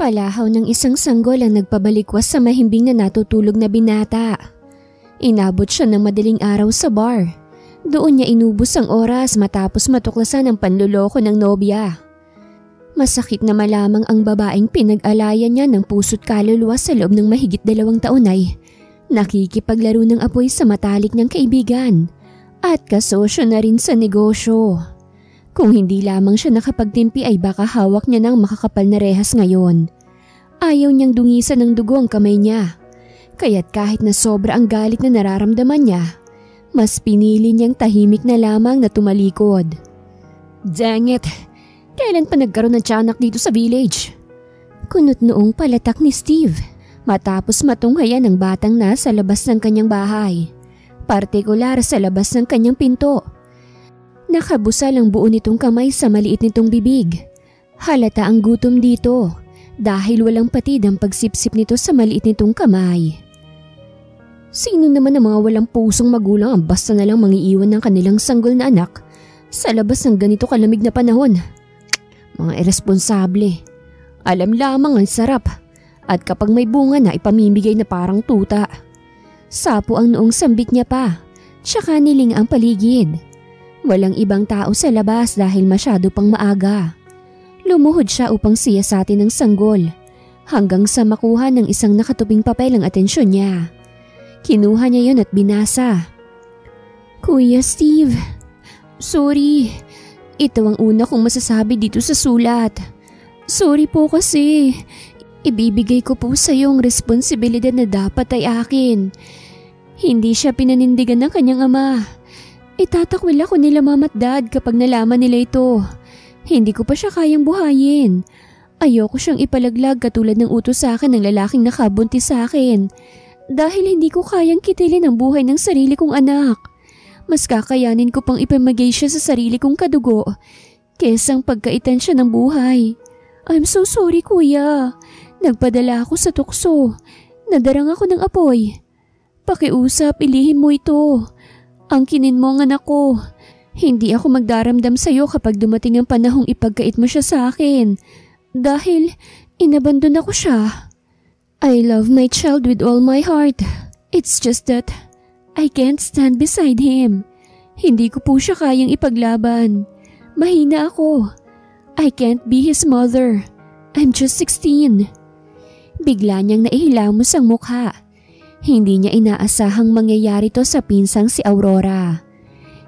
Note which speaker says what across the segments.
Speaker 1: Palahaw ng isang sanggol ang nagpabalikwas sa mahimbing na natutulog na binata. Inabot siya ng madaling araw sa bar. Doon niya inubos ang oras matapos matuklasan ang panluloko ng nobya. Masakit na malamang ang babaeng pinag-alayan niya ng puso't kaluluwa sa loob ng mahigit 2 taon ay nakikipaglaro ng apoy sa matalik niyang kaibigan at kasosyo na rin sa negosyo. Kung hindi lamang siya nakapagtimpi ay baka hawak niya ng makakapal na rehas ngayon. Ayaw niyang dungisan ng dugo ang kamay niya. Kaya't kahit na sobra ang galit na nararamdaman niya, mas pinili niyang tahimik na lamang na tumalikod. Dang it! Kailan pa nagkaroon ng tiyanak dito sa village? Kunot noong palatak ni Steve matapos matunghayan ng batang nasa labas ng kanyang bahay. Partikular sa labas ng kanyang pinto. Nakabusal ang buo nitong kamay sa maliit nitong bibig. Halata ang gutom dito dahil walang patid ang pagsipsip nito sa maliit nitong kamay. Sino naman ang mga walang pusong magulang ang basta na lang mangiiwan ng kanilang sanggol na anak sa labas ng ganito kalamig na panahon? Mga irresponsable. Alam lamang ang sarap at kapag may bunga na ipamimigay na parang tuta. Sapo ang noong sambit niya pa, tsaka niling ang paligid. Walang ibang tao sa labas dahil masyado pang maaga. Lumuhod siya upang siyasatin ng sanggol hanggang sa makuha ng isang nakatubing papel ang atensyon niya. Kinuha niya yun at binasa. Kuya Steve, sorry. Ito ang una kong masasabi dito sa sulat. Sorry po kasi. Ibibigay ko po sa iyo ang responsibilidad na dapat ay akin. Hindi siya pinanindigan ng kanyang ama. Itatakwil ako nila mama at dad kapag nalaman nila ito. Hindi ko pa siya kayang buhayin. Ayoko siyang ipalaglag katulad ng utos sa akin ng lalaking nakabuntis sa akin. Dahil hindi ko kayang kitilin ang buhay ng sarili kong anak. Mas kakayanin ko pang ipamagay siya sa sarili kong kadugo kesang pagkaitan siya ng buhay. I'm so sorry kuya. Nagpadala ako sa tukso. Nadarang ako ng apoy. Pakiusap, ilihim mo ito. Angkinin mo ang anak ko. Hindi ako magdaramdam sa iyo kapag dumating ang panahong ipagkait mo siya sa akin. Dahil inabandon ako siya. I love my child with all my heart. It's just that I can't stand beside him. Hindi ko po siya kayang ipaglaban. Mahina ako. I can't be his mother. I'm just 16. Bigla niyang naihilamos ang mukha. Hindi niya inaasahang mangyayari to sa pinsang si Aurora.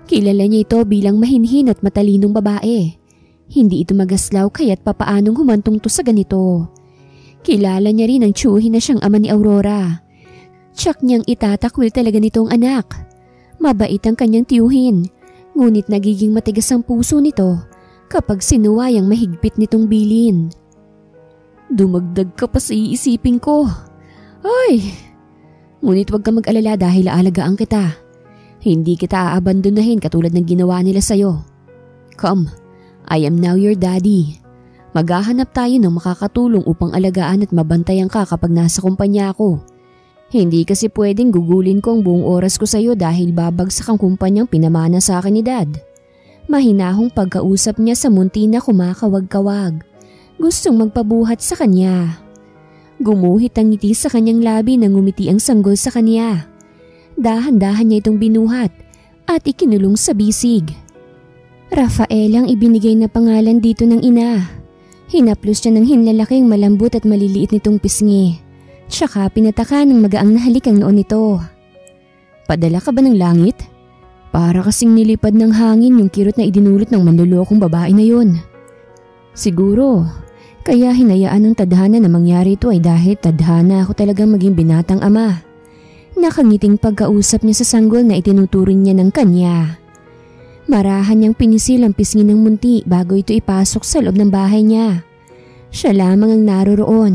Speaker 1: Kilala niya ito bilang mahinhin at matalinong babae. Hindi ito magaslaw kaya't papaanong humantong to sa ganito. Kilala niya rin ang tiyuhin na siyang ama ni Aurora. Tsak niyang itatakwil talaga nitong anak. Mabait ang kanyang tiyuhin, ngunit nagiging matigas ang puso nito kapag sinuwayang mahigpit nitong bilin. Dumagdag ka pa sa iisipin ko. Ay! Ngunit huwag ka mag-alala dahil aalagaan kita. Hindi kita aabandonahin katulad ng ginawa nila sa'yo. Come, I am now your daddy. Maghahanap tayo ng makakatulong upang alagaan at mabantayan ka kapag nasa kumpanya ako. Hindi kasi pwedeng gugulin ko ang buong oras ko sa'yo dahil babagsak ang kumpanyang pinamana sa akin ni Dad. Mahinahong pagkausap niya sa munti na kumakawag-kawag. Gustong magpabuhat sa kanya. Gumuhit ang ngiti sa kanyang labi nang ngumiti ang sanggol sa kanya. Dahan-dahan niya itong binuhat at ikinulong sa bisig. Rafael ang ibinigay na pangalan dito ng ina. Hinaplos niya ng hinlalaking malambot at maliliit nitong pisngi. Tsaka pinataka ng magaang na halik ang noon nito. Padala ka ba ng langit? Para kasing nilipad ng hangin yung kirot na idinulot ng manlolokong babae na yun. Siguro. Kaya hinayaan ng tadhana na mangyari ito ay dahil tadhana ako talagang maging binatang ama. Nakangiting pagkausap niya sa sanggol na itinuturing niya ng kanya. Marahan niyang pinisil ang pisngi ng munti bago ito ipasok sa loob ng bahay niya. Siya lamang ang naroroon.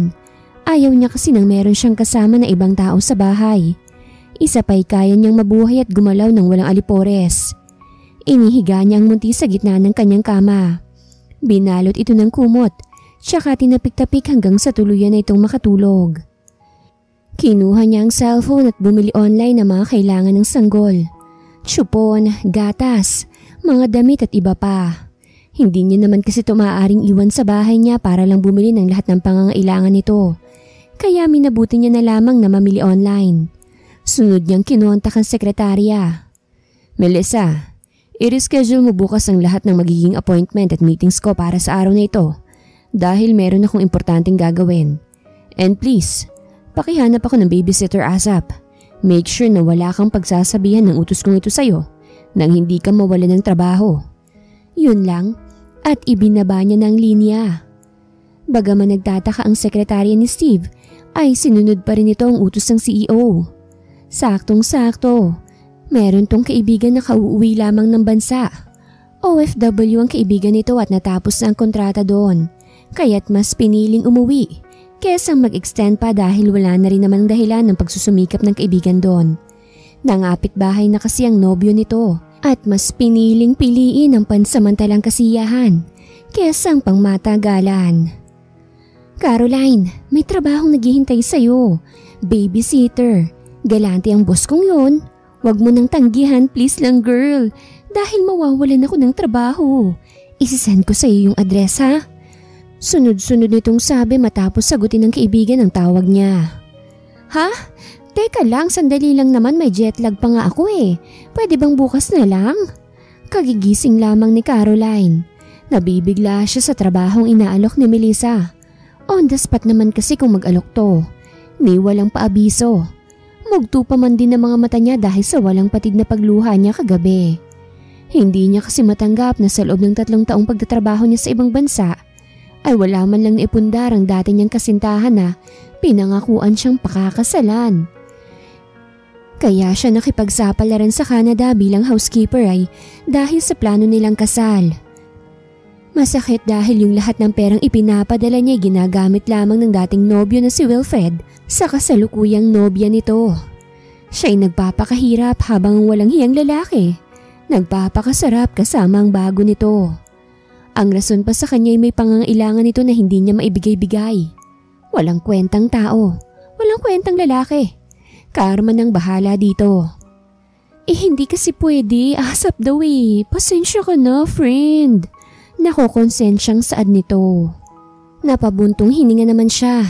Speaker 1: Ayaw niya kasi nang meron siyang kasama na ibang tao sa bahay. Isa pa'y kaya niyang mabuhay at gumalaw ng walang alipores. Inihiga niya ang munti sa gitna ng kanyang kama. Binalot ito ng kumot. Tsaka tinapik-tapik hanggang sa tuluyan na itong makatulog. Kinuha niya ang cellphone at bumili online ng mga kailangan ng sanggol. Tsupon, gatas, mga damit at iba pa. Hindi niya naman kasi ito maaaring iwan sa bahay niya para lang bumili ng lahat ng pangangailangan nito. Kaya minabuti niya na lamang na mamili online. Sunod niyang kinontak ang sekretarya. Melissa, i-reschedule mo bukas ang lahat ng magiging appointment at meetings ko para sa araw na ito dahil meron akong importanteng gagawin. And please, pakihanap ako ng babysitter ASAP. Make sure na wala kang pagsasabihan ng utos kong ito sa'yo nang hindi ka mawala ng trabaho. Yun lang at ibinaba niya ng linya. Bagaman nagtataka ang sekretarya ni Steve ay sinunod pa rin ito ang utos ng CEO. Saktong-sakto, meron tong kaibigan na kauuwi lamang ng bansa. OFW ang kaibigan nito at natapos na ang kontrata doon, kaya't mas piniling umuwi kesa mag-extend pa dahil wala na rin naman ang dahilan ng pagsusumikap ng kaibigan doon. Nangapit bahay na kasi ang nobyo nito at mas piniling piliin ang pansamantalang kasiyahan kesa ang pangmatagalan. Caroline, may trabahong naghihintay sa'yo. Babysitter. Galante ang boss kong yun. Huwag mo nang tanggihan, please lang girl. Dahil mawawalan ako ng trabaho. Isisend ko sa'yo yung address ha. Sunod-sunod nitong sabi matapos sagutin ng kaibigan ang tawag niya. Ha? Teka lang, sandali lang naman, may jet lag pa nga ako eh. Pwede bang bukas na lang? Kagigising lamang ni Caroline. Nabibigla siya sa trabahong inaalok ni Melissa. On the spot naman kasi kung mag-alok to. Ni walang paabiso. Mugto pa man din ang mga mata niya dahil sa walang patid na pagluha niya kagabi. Hindi niya kasi matanggap na sa loob ng 3 taong pagtatrabaho niya sa ibang bansa ay wala man lang naipundar ang dati niyang kasintahan na pinangakuan siyang pakakasalan. Kaya siya nakipagsapalaran sa Canada bilang housekeeper ay dahil sa plano nilang kasal. Masakit dahil yung lahat ng perang ipinapadala niya ay ginagamit lamang ng dating nobyo na si Wilfred sa kasalukuyang nobya nito. Siya'y nagpapakahirap habang walang hiyang lalaki. Nagpapakasarap kasama ang bago nito. Ang rason pa sa kanya ay may pangangailangan nito na hindi niya maibigay-bigay. Walang kwentang tao, walang kwentang lalaki. Karma nang bahala dito. Hindi kasi pwede, asap daw eh. Pasensya ka na, friend. Nakokonsensyang saad nito. Napabuntong hininga naman siya.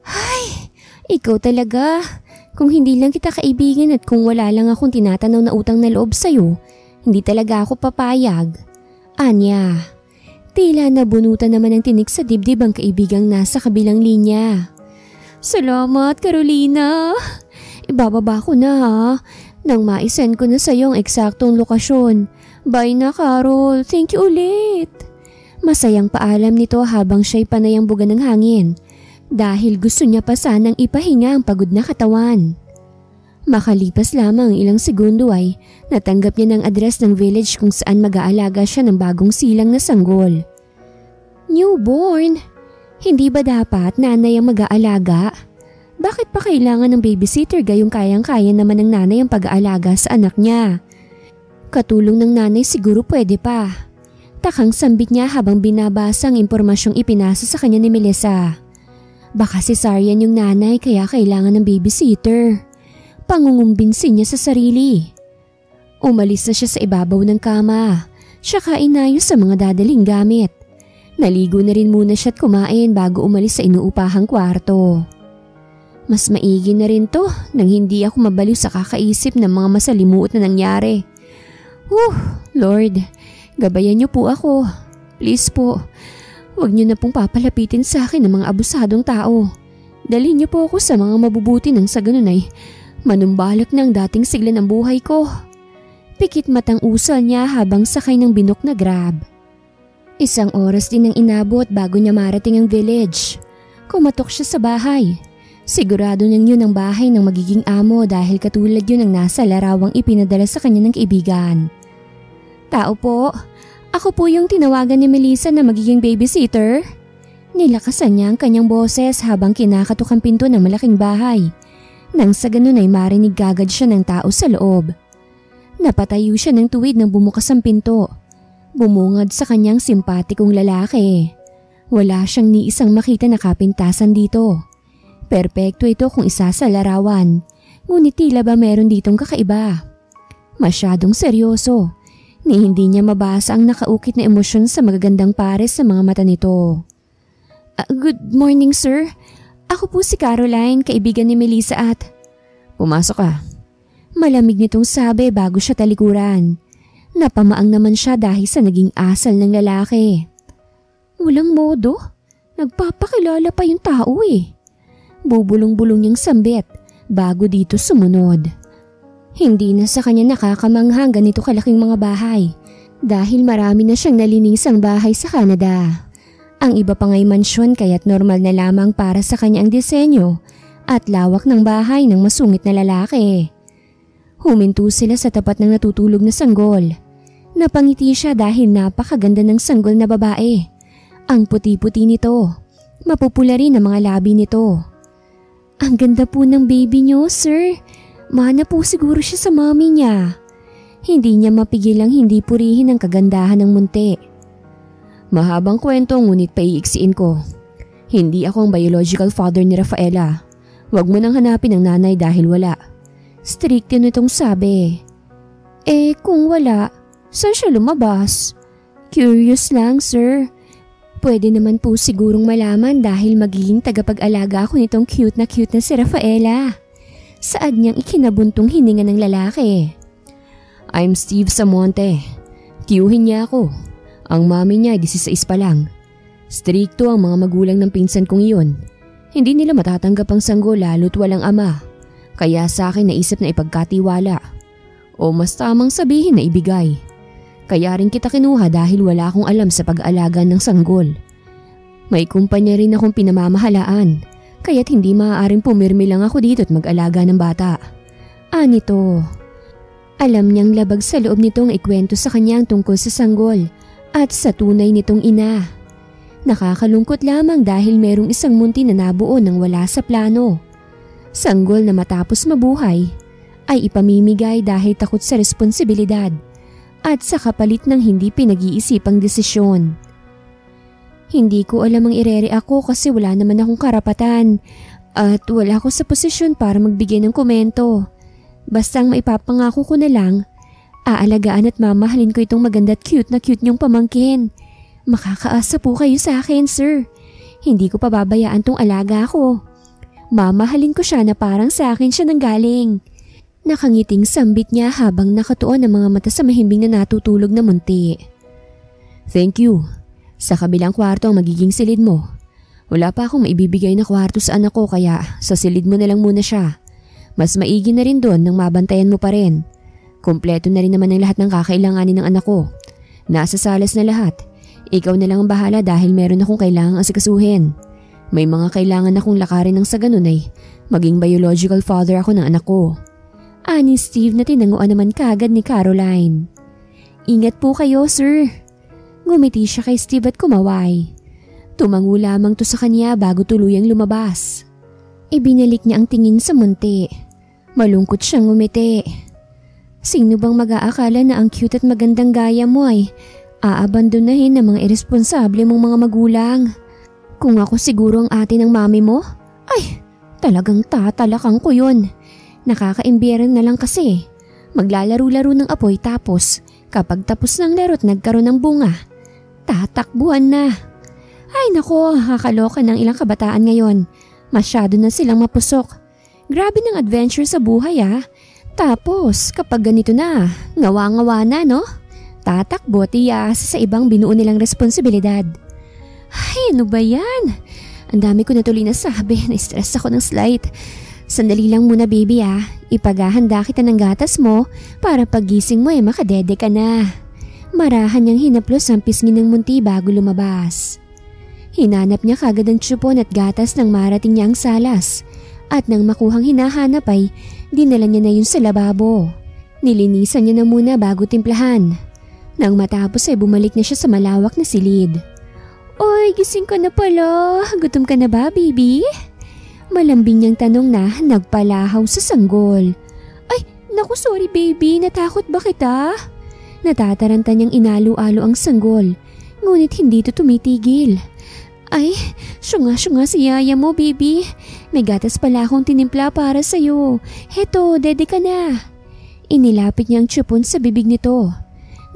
Speaker 1: Ay, ikaw talaga. Kung hindi lang kita kaibigan at kung wala lang akong tinatanaw na utang na loob sa'yo, hindi talaga ako papayag. Anya, tila nabunutan naman ng tinik sa dibdib ang kaibigang nasa kabilang linya. Salamat, Carolina. Ibababa ko na ha. Nang maisend ko na sa'yo ang eksaktong lokasyon. Bye na, Carol. Thank you ulit. Masayang paalam nito habang siya'y panayang buga ng hangin dahil gusto niya pa sanang ipahinga ang pagod na katawan. Makalipas lamang ilang segundo ay natanggap niya ng address ng village kung saan mag-aalaga siya ng bagong silang na sanggol. Newborn? Hindi ba dapat nanay ang mag-aalaga? Bakit pa kailangan ng babysitter gayong kayang-kaya naman ng nanay ang pag-aalaga sa anak niya? Katulong ng nanay siguro pwede pa. Takang sambit niya habang binabasa ang impormasyong ipinasa sa kanya ni Melissa. Baka cesarean yung nanay kaya kailangan ng babysitter. Pangungumbinsin niya sa sarili. Umalis na siya sa ibabaw ng kama. Saka inayos sa mga dadaling gamit. Naligo na rin muna siya at kumain bago umalis sa inuupahang kwarto. Mas maigi na rin to nang hindi ako mabaliw sa kakaisip ng mga masalimuot na nangyari. Lord, gabayan niyo po ako. Please po, huwag niyo na pong papalapitin sa akin ng mga abusadong tao. Dalhin niyo po ako sa mga mabubuti nang sa ganun ay manumbalak ng dating sigla ng buhay ko. Pikit matang usal niya habang sakay ng binok na Grab. 1 oras din ang inabot bago niya marating ang village. Kumatok siya sa bahay. Sigurado niyang yun ang bahay ng magiging amo dahil katulad yun ang nasa larawang ipinadala sa kanya ng kaibigan. Tao po, ako po yung tinawagan ni Melissa na magiging babysitter. Nilakasan niya ang kanyang boses habang kinakatok ang pinto ng malaking bahay. Nang sa ganun ay marinig agad siya ng tao sa loob. Napatayo siya ng tuwid nang bumukas ang pinto. Bumungad sa kanyang simpatikong lalaki. Wala siyang ni isang makita na kapintasan dito. Perpekto ito kung isa sa larawan, ngunit tila ba meron ditong kakaiba. Masyadong seryoso, ni hindi niya mabasa ang nakaukit na emosyon sa magagandang pares sa mga mata nito. Good morning, sir. Ako po si Caroline, kaibigan ni Melissa at… Pumasok ka. Malamig nitong sabi bago siya talikuran. Napamaang naman siya dahil sa naging asal ng lalaki. Walang modo. Nagpapakilala pa yung tao eh. Bubulong-bulong niyang sambit bago dito sumunod. Hindi na sa kanya nakakamanghang ganito kalaking mga bahay dahil marami na siyang nalinisang bahay sa Canada. Ang iba pa nga'y mansyon kaya't normal na lamang para sa kanya ang disenyo at lawak ng bahay ng masungit na lalaki. Huminto sila sa tapat ng natutulog na sanggol. Napangiti siya dahil napakaganda ng sanggol na babae. Ang puti-puti nito. Mapupula rin ang mga labi nito. Ang ganda po ng baby niyo, sir. Mana po siguro siya sa mami niya. Hindi niya mapigilang hindi purihin ang kagandahan ng munti. Mahabang kwento ngunit paiiksiin ko. Hindi ako ang biological father ni Rafaela. Huwag mo nang hanapin ang nanay dahil wala. Strict yun itong sabi. Kung wala, saan siya lumabas? Curious lang, sir. Pwede naman po sigurong malaman dahil magiging tagapag-alaga ako nitong cute na si Rafaela. Saad niyang ikinabuntong hininga ng lalaki. I'm Steve Samonte. Tiyuhin niya ako. Ang mami niya ay 16 pa lang. Strikto ang mga magulang ng pinsan kong iyon. Hindi nila matatanggap ang sanggol lalo't walang ama. Kaya sa akin naisip na ipagkatiwala. O mas tamang sabihin na ibigay. Kaya rin kita kinuha dahil wala akong alam sa pag-aalaga ng sanggol. May kumpanya rin akong pinamamahalaan. Kaya't hindi maaaring pumirmi lang ako dito at mag-alaga ng bata. Anito. Alam niyang labag sa loob nitong ikwento sa kanyang tungkol sa sanggol at sa tunay nitong ina. Nakakalungkot lamang dahil merong isang munti na nabuo nang wala sa plano. Sanggol na matapos mabuhay ay ipamimigay dahil takot sa responsibilidad at sa kapalit ng hindi pinag-iisipang desisyon. Hindi ko alam ang irereact ko kasi wala naman akong karapatan at wala ako sa posisyon para magbigay ng komento. Basta ang maipapangako ko na lang, aalagaan at mamahalin ko itong maganda at cute niyong pamangkin. Makakaasa po kayo sa akin, sir. Hindi ko pababayaan tong alaga ko. Mamahalin ko siya na parang sa akin siya nanggaling. Nakangiting sambit niya habang nakatuon ang mga mata sa mahimbing na natutulog na munti. Thank you. Sa kabilang kwarto ang magiging silid mo. Wala pa akong maibibigay na kwarto sa anak ko kaya sa silid mo na lang muna siya. Mas maigi na rin doon nang mabantayan mo pa rin. Kompleto na rin naman ang lahat ng kakailanganin ng anak ko. Nasa salas na lahat. Ikaw na lang ang bahala dahil meron akong kailangang asikasuhin. May mga kailangan akong lakarin ng sa ganun ay maging biological father ako ng anak ko. Ani Steve na tinanguan naman kaagad ni Caroline. Ingat po kayo, sir. Ngumiti siya kay Steve at kumaway. Tumango lamang to sa kanya bago tuluyang lumabas. Ibinalik niya ang tingin sa munti. Malungkot siyang ngumiti. Sino bang mag-aakala na ang cute at magandang gaya mo ay aabandonahin ng mga irresponsable mong mga magulang? Kung ako siguro ang ate ng mami mo, ay talagang tatalakang ko yun. Nakakaimbiran na lang kasi. Maglalaro-laro ng apoy tapos kapag tapos ng laro't nagkaroon ng bunga, tatakbuhan na. Ay nako, kakaloka ng ilang kabataan ngayon. Masyado na silang mapusok. Grabe ng adventure sa buhay ah. Tapos kapag ganito na, ngawa-ngawa na no? Tatakbo at iasa sa ibang binuo nilang responsibilidad. Ay ano ba yan? Ang dami ko na tuloy na sabi, na-stress ako ng slight. Sandali lang muna baby ah, ipaghahanda kita ng gatas mo para paggising mo makadede ka na. Marahan niyang hinaplos ang pisngi ng munti bago lumabas. Hinanap niya kagad ang tsupon at gatas nang marating niya ang salas. At nang makuhang hinahanap ay dinala niya na yun sa lababo. Nilinisan niya na muna bago timplahan. Nang matapos ay bumalik na siya sa malawak na silid. Oy, gising ka na pala. Gutom ka na ba baby? Malambing niyang tanong na nagpalahaw sa sanggol. Ay, naku sorry baby, natakot ba kita? Natataranta niyang inalo-alo ang sanggol, ngunit hindi ito tumitigil. Ay, syunga-syunga si yaya mo baby. May gatas pala akong tinimpla para sa'yo. Heto, dede ka na. Inilapit niyang tsupon sa bibig nito.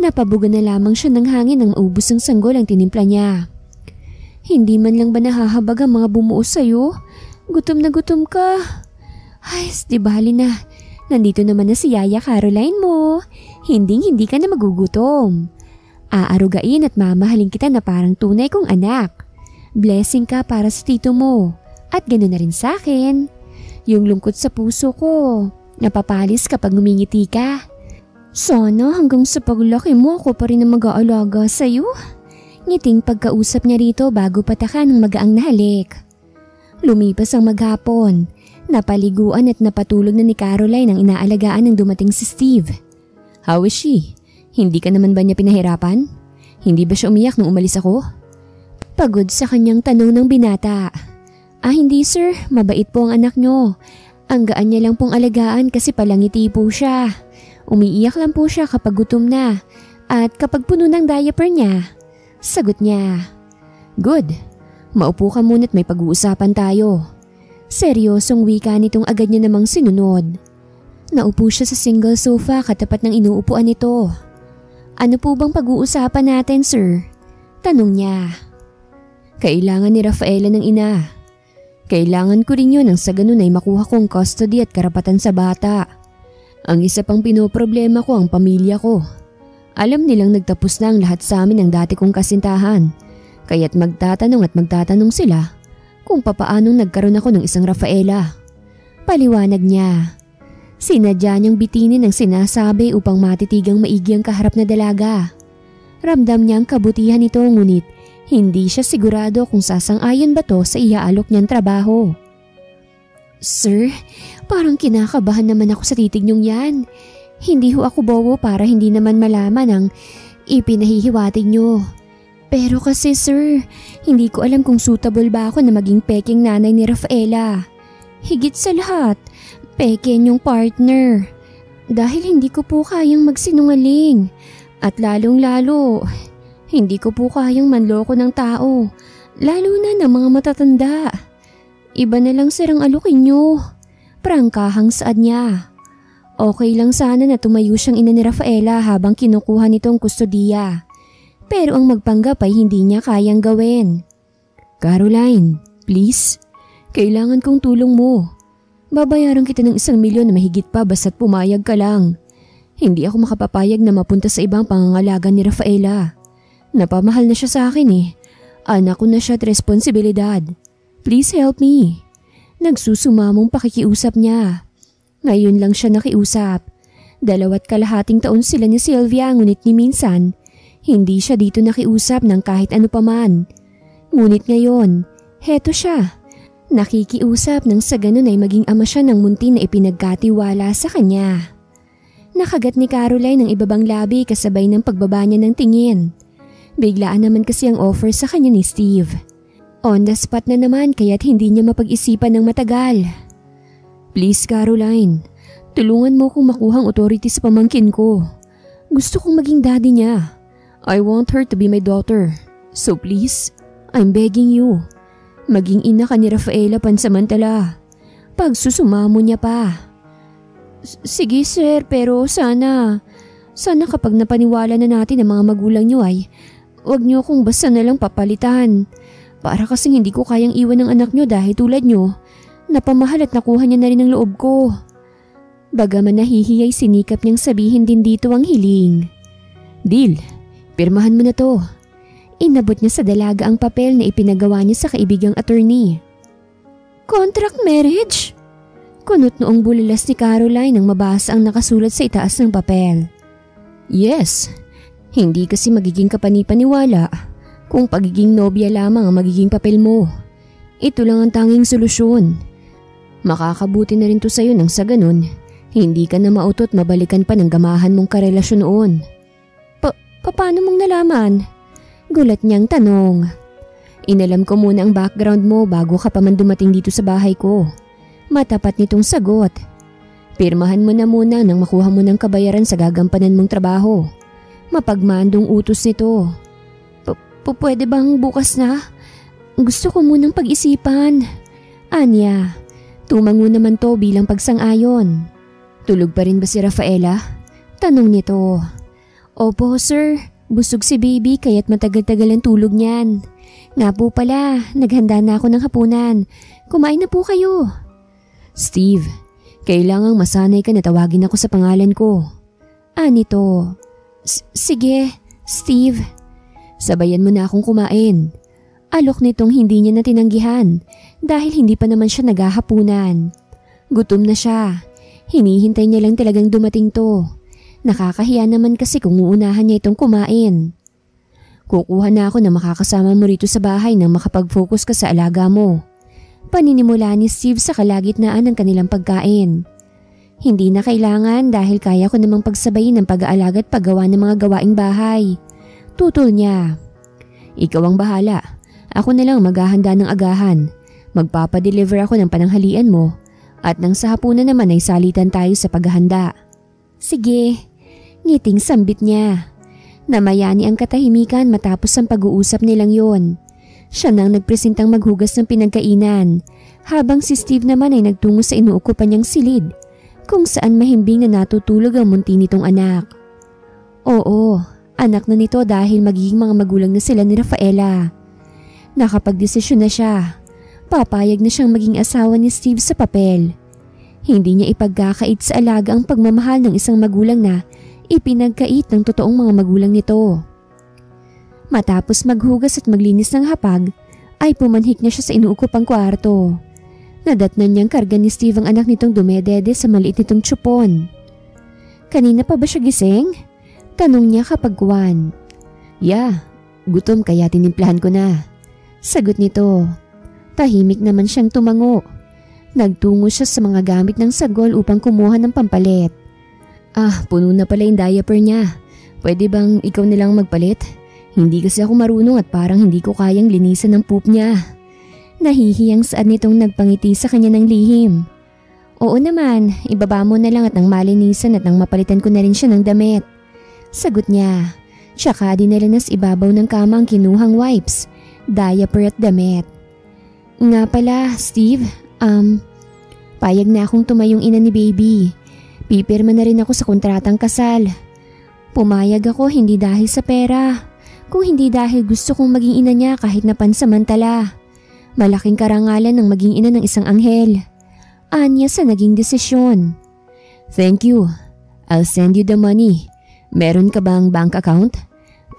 Speaker 1: Napabuga na lamang siya ng hangin nang maubos ng sanggol ang tinimpla niya. Hindi man lang ba nahahabag ang mga bumuo sa'yo? Gutom na gutom ka. Ay, di bali na. Nandito naman na si Yaya Caroline mo. Hindi ka na magugutom. Aarugain at mamahalin kita na parang tunay kong anak. Blessing ka para sa tito mo. At ganoon na rin sa akin. Yung lungkot sa puso ko, napapalis kapag ngumingiti ka. Sana hanggang sa paglaki mo ako pa rin ang mag-aalaga sa'yo. Ngiting pagkausap niya rito bago patakan ng magaang nahalik. Lumipas ang maghapon. Napaliguan at napatulog na ni Caroline ang inaalagaan ng dumating si Steve. How is she? Hindi ka naman ba niya pinahirapan? Hindi ba siya umiyak nung umalis ako? Pagod sa kanyang tanong ng binata. Hindi sir, mabait po ang anak nyo. Ang gaan niya lang pong alagaan kasi palangiti po siya. Umiiyak lang po siya kapag gutom na at kapag puno ng diaper niya. Sagot niya. Good. Maupo ka muna't may pag-uusapan tayo. Seryosong wika nitong agad niya namang sinunod. Naupo siya sa single sofa katapat ng inuupuan nito. Ano po bang pag-uusapan natin, sir? Tanong niya. Kailangan ni Rafaela ng ina. Kailangan ko rin yun nang sa ganun ay makuha kong custody at karapatan sa bata. Ang isa pang pinoproblema ko ang pamilya ko. Alam nilang nagtapos na ang lahat sa amin ng dati kong kasintahan. Kaya't magtatanong sila kung papaanong nagkaroon ako ng isang Rafaela. Paliwanag niya. Sinadya niyang bitinin ang sinasabi upang matitigang maigi ang kaharap na dalaga. Ramdam niya ang kabutihan nito ngunit hindi siya sigurado kung sasang-ayon ba to sa iaalok niyang trabaho. Sir, parang kinakabahan naman ako sa titig niyong yan. Hindi ho ako bobo para hindi naman malaman ang ipinahihiwatig niyo. Pero kasi sir, hindi ko alam kung suitable ba ako na maging peking nanay ni Rafaela. Higit sa lahat, peke niyong partner. Dahil hindi ko po kayang magsinungaling. At lalong-lalo, hindi ko po kayang manloko ng tao. Lalo na ng mga matatanda. Iba na lang sir ang alukin niyo. Prangkahang saad niya. Okay lang sana na tumayo siyang ina ni Rafaela habang kinukuha nitong kustodiya. Pero ang magpanggap ay hindi niya kayang gawin. Caroline, please. Kailangan kong tulong mo. Babayaran kita ng 1 milyon na mahigit pa basta't pumayag ka lang. Hindi ako makapapayag na mapunta sa ibang pangangalaga ni Rafaela. Napamahal na siya sa akin eh. Anak ko na siya at responsibilidad. Please help me. Nagsusumamong pakikiusap niya. Ngayon lang siya nakiusap. 2.5 taon sila ni Sylvia ngunit ni minsan, hindi siya dito nakiusap ng kahit ano paman. Ngunit ngayon, heto siya. Nakikiusap nang sa ganun ay maging ama siya ng munti na ipinagkatiwala sa kanya. Nakagat ni Caroline ang ibabang labi kasabay ng pagbaba niya ng tingin. Biglaan naman kasi ang offer sa kanya ni Steve. On the spot na naman kaya't hindi niya mapag-isipan ng matagal. Please Caroline, tulungan mo kong makuhang authority sa pamangkin ko. Gusto kong maging daddy niya. I want her to be my daughter. So please, I'm begging you. Maging ina ka ni Rafaela pansamantala. Pagsusumamo niya pa. Sige sir, pero sana kapag napaniwala na natin ang mga magulang niyo ay huwag niyo akong basta na lang papalitan. Para kasing hindi ko kayang iwan ng anak niyo dahil tulad niyo, napamahal at nakuha niya na rin ang loob ko. Bagaman nahihiyay sinikap niyang sabihin din dito ang hiling. Deal, pirmahan mo na to. Inabot niya sa dalaga ang papel na ipinagawa niya sa kaibigang attorney. Contract marriage? Kunot noong bulalas ni Caroline nang mabasa ang nakasulat sa itaas ng papel. Yes, hindi kasi magiging kapanipaniwala kung pagiging nobya lamang ang magiging papel mo. Ito lang ang tanging solusyon. Makakabuti na rin to sa'yo nang sa ganun, hindi ka na mautot mabalikan pa ng gamahan mong karelasyon noon. Paano mong nalaman? Gulat niyang tanong. Inalam ko muna ang background mo bago ka pa man dumating dito sa bahay ko. Matapat nitong sagot. Pirmahan mo na muna nang makuha mo ng kabayaran sa gagampanan mong trabaho. Mapagmandong utos nito. Pwede bang bukas na? Gusto ko munang pag-isipan. Anya, tumango naman to bilang pagsang-ayon. Tulog pa rin ba si Rafaela? Tanong nito. Opo sir, busog si baby kaya't matagal-tagal ang tulog niyan. Nga po pala, naghanda na ako ng hapunan. Kumain na po kayo.
Speaker 2: Steve, kailangang masanay ka na tawagin ako sa pangalan ko.
Speaker 1: Nito. Sige, Steve.
Speaker 2: Sabayan mo na akong kumain.
Speaker 1: Alok nitong hindi niya na tinanggihan dahil hindi pa naman siya naghahapunan. Gutom na siya. Hinihintay niya lang talagang dumating to. Nakakahiya naman kasi kung uunahan niya itong kumain.
Speaker 2: Kukuha na ako na makakasama mo rito sa bahay nang makapag-focus ka sa alaga mo.
Speaker 1: Paninimula ni Steve sa kalagitnaan ng kanilang pagkain. Hindi na kailangan dahil kaya ko namang pagsabayin ng pag-aalaga at paggawa ng mga gawaing bahay. Tutol niya.
Speaker 2: Ikaw ang bahala. Ako na lang maghahanda ng agahan. Magpapadeliver ako ng pananghalian mo. At nang sa hapunan naman ay salitan tayo sa paghahanda.
Speaker 1: Sige. Ngiting sambit niya. Namayani ang katahimikan matapos ang pag-uusap nilang yon. Siya nang nagpresentang maghugas ng pinagkainan, habang si Steve naman ay nagtungo sa inuukupan niyang silid, kung saan mahimbing na natutulog ang munti nitong anak. Oo, anak na nito dahil magiging mga magulang na sila ni Rafaela. Nakapagdesisyon na siya. Papayag na siyang maging asawa ni Steve sa papel. Hindi niya ipagkakait sa alaga ang pagmamahal ng isang magulang na ipinagkait ng totoong mga magulang nito. Matapos maghugas at maglinis ng hapag, ay pumanhik na siya sa inuukupang kwarto. Nadatnan niyang karga ni Steve ang anak nitong dumedede sa maliit nitong tsupon. Kanina pa ba siya gising? Tanong niya kapag kuwan.
Speaker 2: Yeah, gutom kaya tinimplahan ko na.
Speaker 1: Sagot nito. Tahimik naman siyang tumango. Nagtungo siya sa mga gamit ng sagol upang kumuha ng pampalit.
Speaker 2: Puno na pala yung diaper niya. Pwede bang ikaw nilang magpalit? Hindi kasi ako marunong at parang hindi ko kayang linisan ng poop niya.
Speaker 1: Nahihiyang saan nitong nagpangiti sa kanya ng lihim. Oo naman, ibaba mo na lang at nang malinisan at nang mapalitan ko na rin siya ng damit. Sagot niya. Tsaka dinala na sa ibabaw ng kama ang kinuhang wipes, diaper at damit. Nga pala, Steve, payag na akong tumayong ina ni baby. Pipirma na rin ako sa kontratang kasal. Pumayag ako hindi dahil sa pera. Kung hindi dahil gusto kong maging ina niya kahit na pansamantala. Malaking karangalan ng maging ina ng isang anghel. Anya sa naging desisyon.
Speaker 2: Thank you. I'll send you the money. Meron ka bang bank account?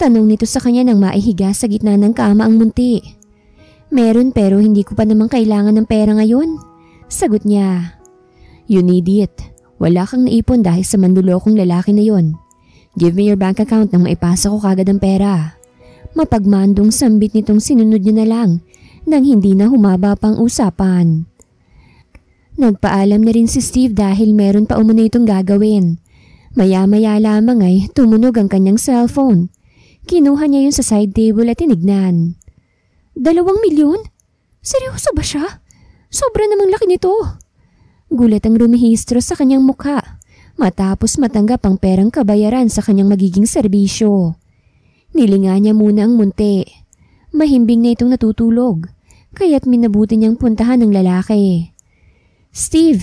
Speaker 1: Tanong nito sa kanya nang maihiga sa gitna ng kama ang munti. Meron pero hindi ko pa namang kailangan ng pera ngayon. Sagot niya.
Speaker 2: You need it. Wala kang naipon dahil sa manlulokong lalaki na yon. Give me your bank account nang maipasa ko kagad ang pera.
Speaker 1: Mapagmandong sambit nitong sinunod niya na lang nang hindi na humaba pang usapan. Nagpaalam na rin si Steve dahil meron pa umano itong gagawin. Maya-maya lamang ay tumunog ang kanyang cellphone. Kinuha niya yun sa side table at tinignan. 2 milyon? Seryoso ba siya? Sobra namang laki nito. Gulat ang rumihistro sa kanyang mukha matapos matanggap ang perang kabayaran sa kanyang magiging serbisyo. Nilinga niya muna ang munti. Mahimbing na itong natutulog, kaya't minabuti niyang puntahan ng lalaki. Steve,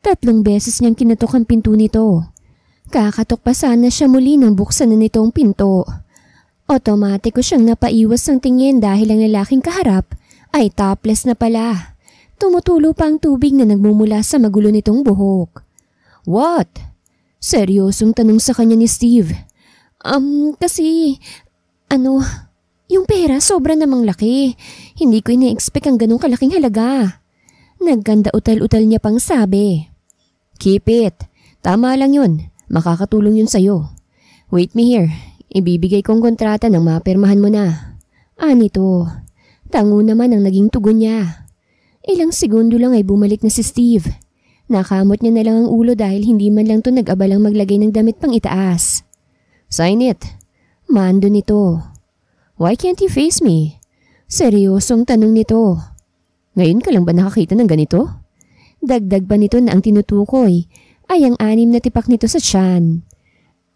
Speaker 1: 3 beses niyang kinatok ang pinto nito. Kakatok pa sana siya muli nang buksan na nitong pinto. Otomatiko siyang napaiwas ng tingin dahil ang lalaking kaharap ay topless na pala. Tumutulo pa ang tubig na nagmumula sa magulo nitong buhok.
Speaker 2: What?
Speaker 1: Seryosong tanong sa kanya ni Steve. Kasi, yung pera sobra namang laki. Hindi ko ina-expect ang ganong kalaking halaga. Nagkanda utal-utal niya pang sabi.
Speaker 2: Keep it. Tama lang yun. Makakatulong yun sa'yo. Wait me here. Ibibigay kong kontrata nang mapirmahan mo na.
Speaker 1: Nito. Tango naman ang naging tugon niya. Ilang segundo lang ay bumalik na si Steve. Nakamot niya na lang ang ulo dahil hindi man lang to nag-abalang maglagay ng damit pang itaas.
Speaker 2: Sign it.
Speaker 1: Mando nito.
Speaker 2: Why can't you face me?
Speaker 1: Seryosong tanong nito.
Speaker 2: Ngayon ka lang ba nakakita ng ganito?
Speaker 1: Dagdag pa nito na ang tinutukoy ay ang 6 na tipak nito sa tiyan.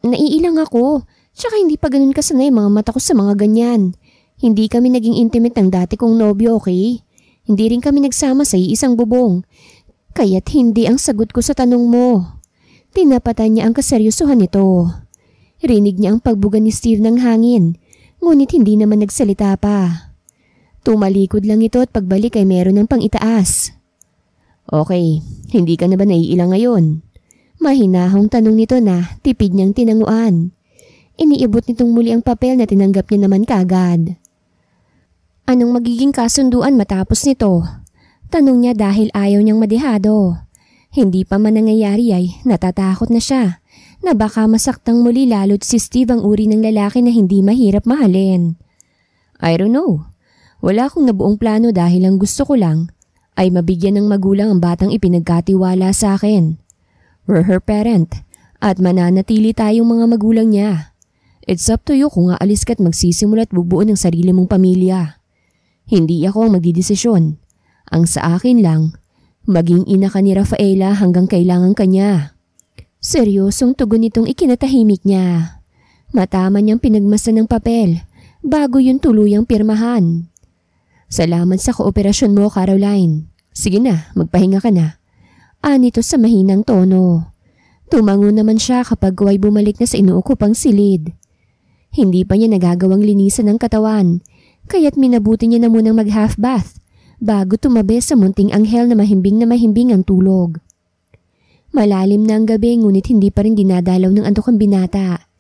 Speaker 1: Naiilang ako, tsaka hindi pa ganun kasanay mga mata ko sa mga ganyan. Hindi kami naging intimate ng dati kong nobyo, okay? Hindi rin kami nagsama sa iisang bubong. Kaya't hindi ang sagot ko sa tanong mo. Tinapatan niya ang kaseryosohan nito. Rinig niya ang pagbuga ni Steve ng hangin, ngunit hindi naman nagsalita pa. Tumalikod lang ito at pagbalik ay meron ng pang-itaas. Okay, hindi ka na ba naiilang ngayon? Mahinahong tanong nito na tipid niyang tinanguan. Iniibot nitong muli ang papel na tinanggap niya naman kaagad. Anong magiging kasunduan matapos nito? Tanong niya dahil ayaw niyang madehado. Hindi pa man nangyayari ay natatakot na siya na baka masaktang muli lalo't si Steve ang uri ng lalaki na hindi mahirap mahalin. I don't know. Wala akong nabuong plano dahil ang gusto ko lang ay mabigyan ng magulang ang batang ipinagkatiwala sa akin. We're her parent at mananatili tayong mga magulang niya. It's up to you kung aalis ka't magsisimula at bubuo ng sarili mong pamilya. Hindi ako ang magdidesisyon. Ang sa akin lang, maging ina ka ni Rafaela hanggang kailangan ka niya. Seryosong tugon nitong ikinatahimik niya. Matama niyang pinagmasa ng papel bago yun tuluyang pirmahan. Salamat sa kooperasyon mo, Caroline. Sige na, magpahinga ka na. Anito sa mahinang tono. Tumango naman siya kapag ay bumalik na sa inuukupang silid. Hindi pa niya nagagawang linisan ng katawan, kaya't minabuti niya na munang mag-half bath bago tumabi sa munting anghel na mahimbing ang tulog. Malalim na ang gabi ngunit hindi pa rin dinadalaw ng antok ang binata.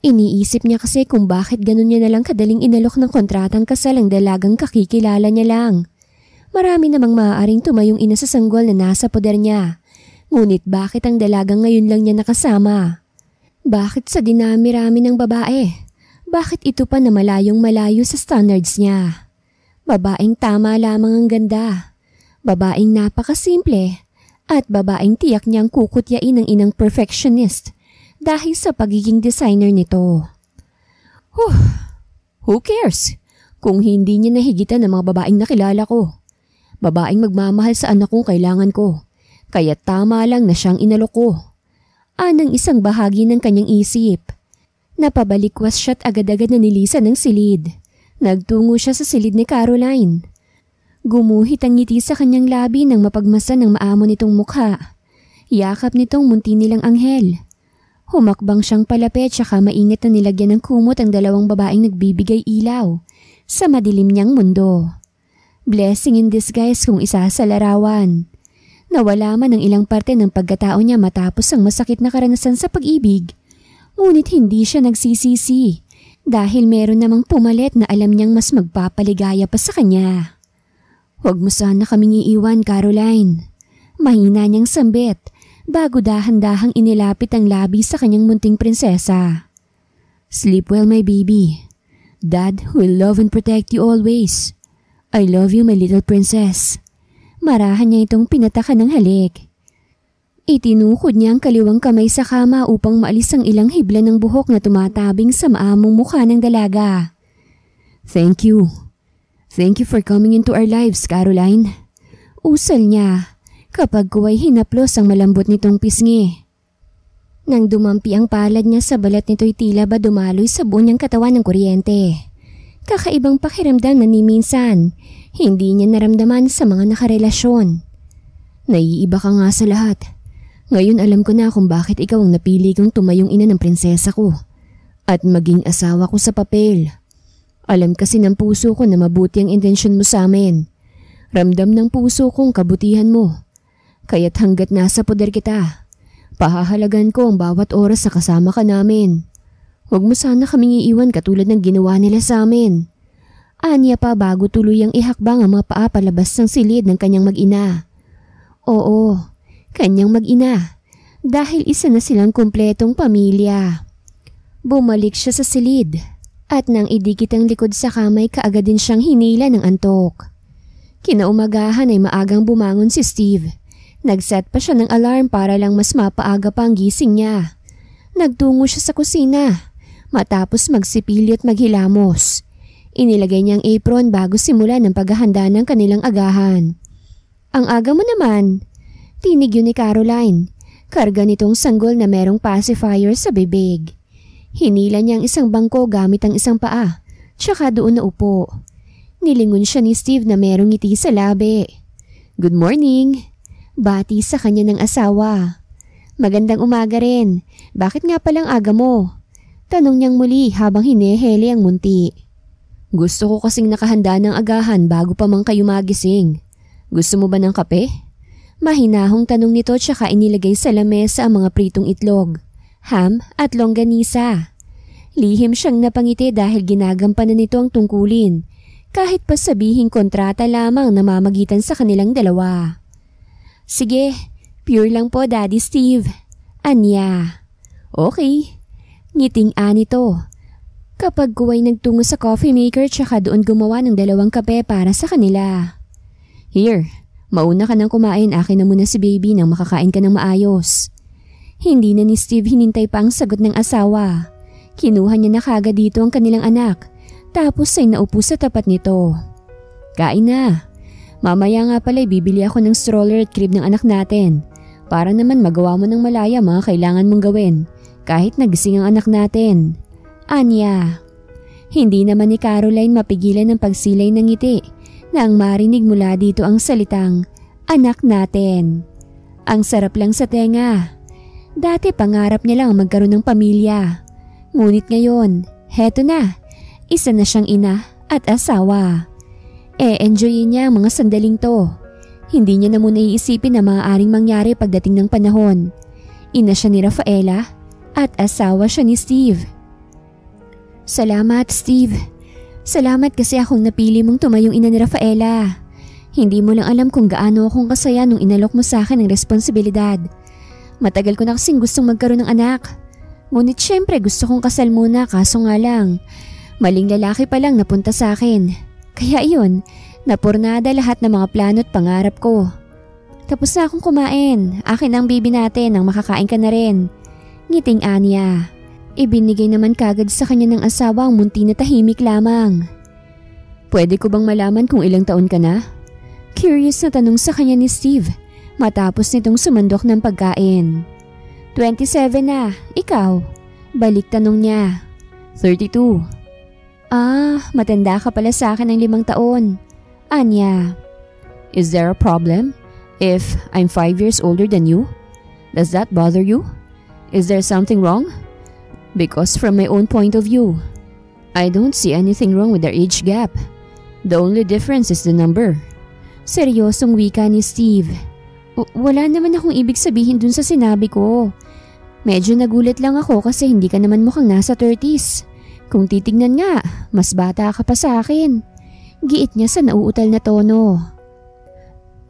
Speaker 1: Iniisip niya kasi kung bakit ganun niya nalang kadaling inalok ng kontratang kasal ang dalagang kakikilala niya lang. Marami namang maaaring tumayong ina sa sanggol na nasa poder niya. Ngunit bakit ang dalagang ngayon lang niya nakasama? Bakit sa dinami-rami ng babae? Bakit ito pa na malayong malayo sa standards niya? Babaeng tama lamang ang ganda. Babaeng napakasimple. At babaeng tiyak niyang kukutyain ng inang perfectionist dahil sa pagiging designer nito. Who cares? Kung hindi niya nahigitan ng mga babaeng nakilala ko. Babaeng magmamahal sa anak kong kailangan ko. Kaya tama lang na siyang inalok ko. Anang isang bahagi ng kanyang isip. Napabalikwas siya't agad-agad na nilisan ng silid. Nagtungo siya sa silid ni Caroline. Gumuhit ang ngiti sa kanyang labi nang mapagmasa ng maamo nitong mukha. Yakap nitong munti nilang anghel. Humakbang siyang palapit saka maingat na nilagyan ng kumot ang dalawang babaeng nagbibigay ilaw sa madilim niyang mundo. Blessing in disguise kung isa sa larawan. Nawala man ang ilang parte ng pagkatao niya matapos ang masakit na karanasan sa pag-ibig. Ngunit hindi siya nagsisisi dahil meron namang pumalit na alam niyang mas magpapaligaya pa sa kanya. Huwag mo sana kaming iiwan, Caroline. Mahina niyang sambit bago dahan-dahang inilapit ang labi sa kanyang munting prinsesa. Sleep well, my baby. Dad will love and protect you always. I love you, my little princess. Marahan niya itong pinatakan ng halik. Itinukod niya ang kaliwang kamay sa kama upang maalis ang ilang hibla ng buhok na tumatabing sa maamong mukha ng dalaga. Thank you. Thank you for coming into our lives, Caroline. Usal niya kapag kuway hinaplos ang malambot nitong pisngi. Nang dumampi ang palad niya sa balat nito'y tila ba dumaloy sa buo niyang katawan ng kuryente. Kakaibang pakiramdam na ni minsan, hindi niya naramdaman sa mga nakarelasyon. Naiiba ka nga sa lahat. Ngayon alam ko na kung bakit ikaw ang napili kong tumayong ina ng prinsesa ko at maging asawa ko sa papel. Alam kasi ng puso ko na mabuti ang intensyon mo sa amin. Ramdam ng puso kong kabutihan mo. Kaya't hanggat nasa poder kita, pahahalagan ko ang bawat oras sa kasama ka namin. Huwag mo sana kaming iiwan katulad ng ginawa nila sa amin. Anya pa bago tuluyang ihakbang ang mga paa palabas ng silid ng kanyang mag-ina. Oo, kanyang mag-ina dahil isa na silang kumpletong pamilya. Bumalik siya sa silid at nang idikit ang likod sa kamay kaagad din siyang hinila ng antok. Kinaumagahan ay maagang bumangon si Steve. Nagset pa siya ng alarm para lang mas mapaaga pa ang gising niya. Nagtungo siya sa kusina matapos magsipilyo at maghilamos. Inilagay niya ang apron bago simulan ang paghahanda ng kanilang agahan. Ang aga mo naman, tinig yun ni Caroline. Karga nitong sanggol na merong pacifier sa bibig. Hinila niya ang isang bangko gamit ang isang paa, tsaka doon na upo. Nilingon siya ni Steve na merong ngiti sa labi. Good morning! Bati sa kanya ng asawa. Magandang umaga rin. Bakit nga palang aga mo? Tanong niyang muli habang hinehele ang munti.
Speaker 2: Gusto ko kasing nakahanda ng agahan bago pa man kayo magising. Gusto mo ba ng kape?
Speaker 1: Mahinahong tanong nito tsaka inilagay sa lamesa ang mga pritong itlog, ham at longganisa. Lihim siyang napangiti dahil ginagampanan nito ang tungkulin, kahit pa sabihing kontrata lamang na mamagitan sa kanilang dalawa. Sige, pure lang po Daddy Steve. Anya.
Speaker 2: Okay.
Speaker 1: Ngiting-a nito. Kapag guway nagtungo sa coffee maker tsaka doon gumawa ng 2 kape para sa kanila.
Speaker 2: Here, mauna ka nang kumain, akin na muna si baby nang makakain ka ng maayos.
Speaker 1: Hindi na ni Steve hinintay pa ang sagot ng asawa. Kinuha niya na kagad dito ang kanilang anak, tapos ay naupo sa tapat nito.
Speaker 2: Kain na. Mamaya nga pala bibili ako ng stroller at crib ng anak natin. Para naman magawa mo ng malaya mga kailangan mong gawin, kahit nagising ang anak natin.
Speaker 1: Anya. Hindi naman ni Caroline mapigilan ng pagsilay ng ngiti nang marinig mula dito ang salitang anak natin. Ang sarap lang sa tenga. Dati pangarap niya lang magkaroon ng pamilya. Ngunit ngayon, heto na, isa na siyang ina at asawa. Enjoyin niya ang mga sandaling to. Hindi niya na muna iisipin na maaaring mangyari pagdating ng panahon. Ina siya ni Rafaela at asawa siya ni Steve. Salamat, Steve. Salamat kasi akong napili mong tumayong ina ni Rafaela. Hindi mo lang alam kung gaano akong kasaya nung inalok mo sa akin ang responsibilidad. Matagal ko na kasing gustong magkaroon ng anak. Ngunit syempre gusto kong kasal muna kaso nga lang, maling lalaki pa lang napunta sa akin. Kaya iyon, napurnada lahat ng mga plano at pangarap ko. Tapos na akong kumain. Akin ang baby natin nang makakain ka na rin. Ngiting Anya. Ibinigay naman kagad sa kanya ng asawa ang munti na tahimik lamang.
Speaker 2: Pwede ko bang malaman kung ilang taon ka na?
Speaker 1: Curious na tanong sa kanya ni Steve matapos nitong sumandok ng pagkain. 27 na, ikaw? Balik tanong niya.
Speaker 2: 32.
Speaker 1: Matanda ka pala sa akin ng 5 taon. Anya.
Speaker 2: Is there a problem if I'm 5 years older than you? Does that bother you? Is there something wrong? Because from my own point of view, I don't see anything wrong with our age gap. The only difference is the number.
Speaker 1: Seryosong wika ni Steve. Wala naman akong ibig sabihin dun sa sinabi ko. Medyo nagulat lang ako kasi hindi ka naman mukhang nasa 30s. Kung titignan nga, mas bata ka pa sa akin. Giit niya sa nauutal na tono.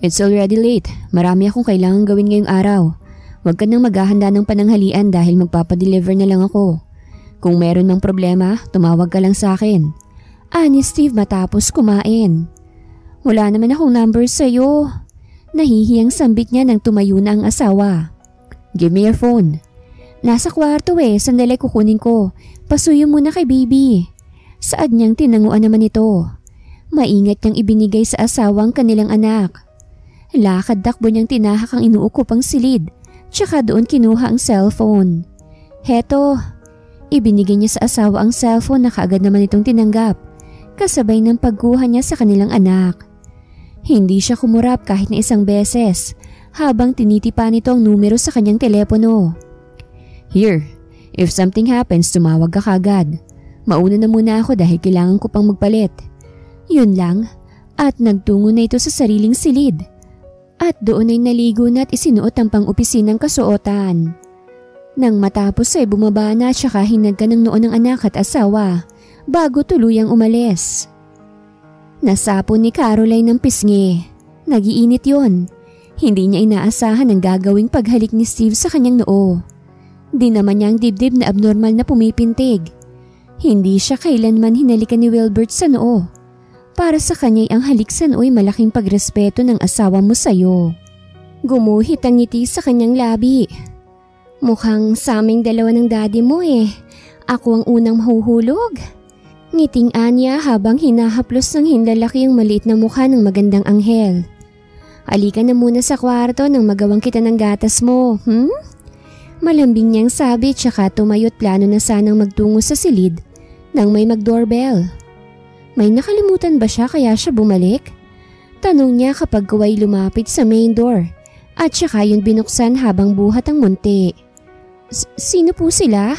Speaker 2: It's already late. Marami akong kailangan gawin ngayong araw. Huwag ka nang maghahanda ng pananghalian dahil magpapadeliver na lang ako. Kung meron ng problema, tumawag ka lang sa akin.
Speaker 1: Ani Steve matapos kumain. Wala naman akong number sa'yo. Nahihiyang sambit niya nang tumayo na ang asawa.
Speaker 2: Give me your phone.
Speaker 1: Nasa kwarto sandali kukunin ko. Pasuyo muna kay baby. Saad niyang tinanguan naman ito. Maingat niyang ibinigay sa asawang kanilang anak. Lakad-dakbo niyang tinahak ang inuukupang silid. Tsaka doon kinuha ang cellphone. Heto, ibinigay niya sa asawa ang cellphone na kaagad naman itong tinanggap, kasabay ng pagkuha niya sa kanilang anak. Hindi siya kumurap kahit na isang beses, habang tinitipa nito ang numero sa kanyang telepono.
Speaker 2: Here, if something happens, tumawag ka kagad. Mauna na muna ako dahil kailangan ko pang magpalit.
Speaker 1: Yun lang, at nagtungo na ito sa sariling silid. At doon ay naligo na at isinuot ang pang-opisinang kasuotan. Nang matapos ay bumaba na at saka hinagka ng noon ng anak at asawa bago tuluyang umalis. Nasapo ni Caroline ng pisngi. Nagiinit yon. Hindi niya inaasahan ang gagawing paghalik ni Steve sa kanyang noo. Di naman niya ang dibdib na abnormal na pumipintig. Hindi siya kailanman hinalikan ni Wilbert sa noo. Para sa kanya'y ang halik sa noo'y malaking pagrespeto ng asawa mo sa'yo. Gumuhit ang ngiti sa kanyang labi. Mukhang sa aming dalawa ng daddy mo Ako ang unang mahuhulog. Ngiting Anya habang hinahaplos ng hinlalaki ang maliit na mukha ng magandang anghel. Halika na muna sa kwarto nang magawang kita ng gatas mo, Malambing niyang sabi tsaka tumayo't plano na sanang magtungo sa silid nang may mag-doorbell. May nakalimutan ba siya kaya siya bumalik? Tanong niya kapag kaway lumapit sa main door at saka yun binuksan habang buhat ang munti. Sino po sila?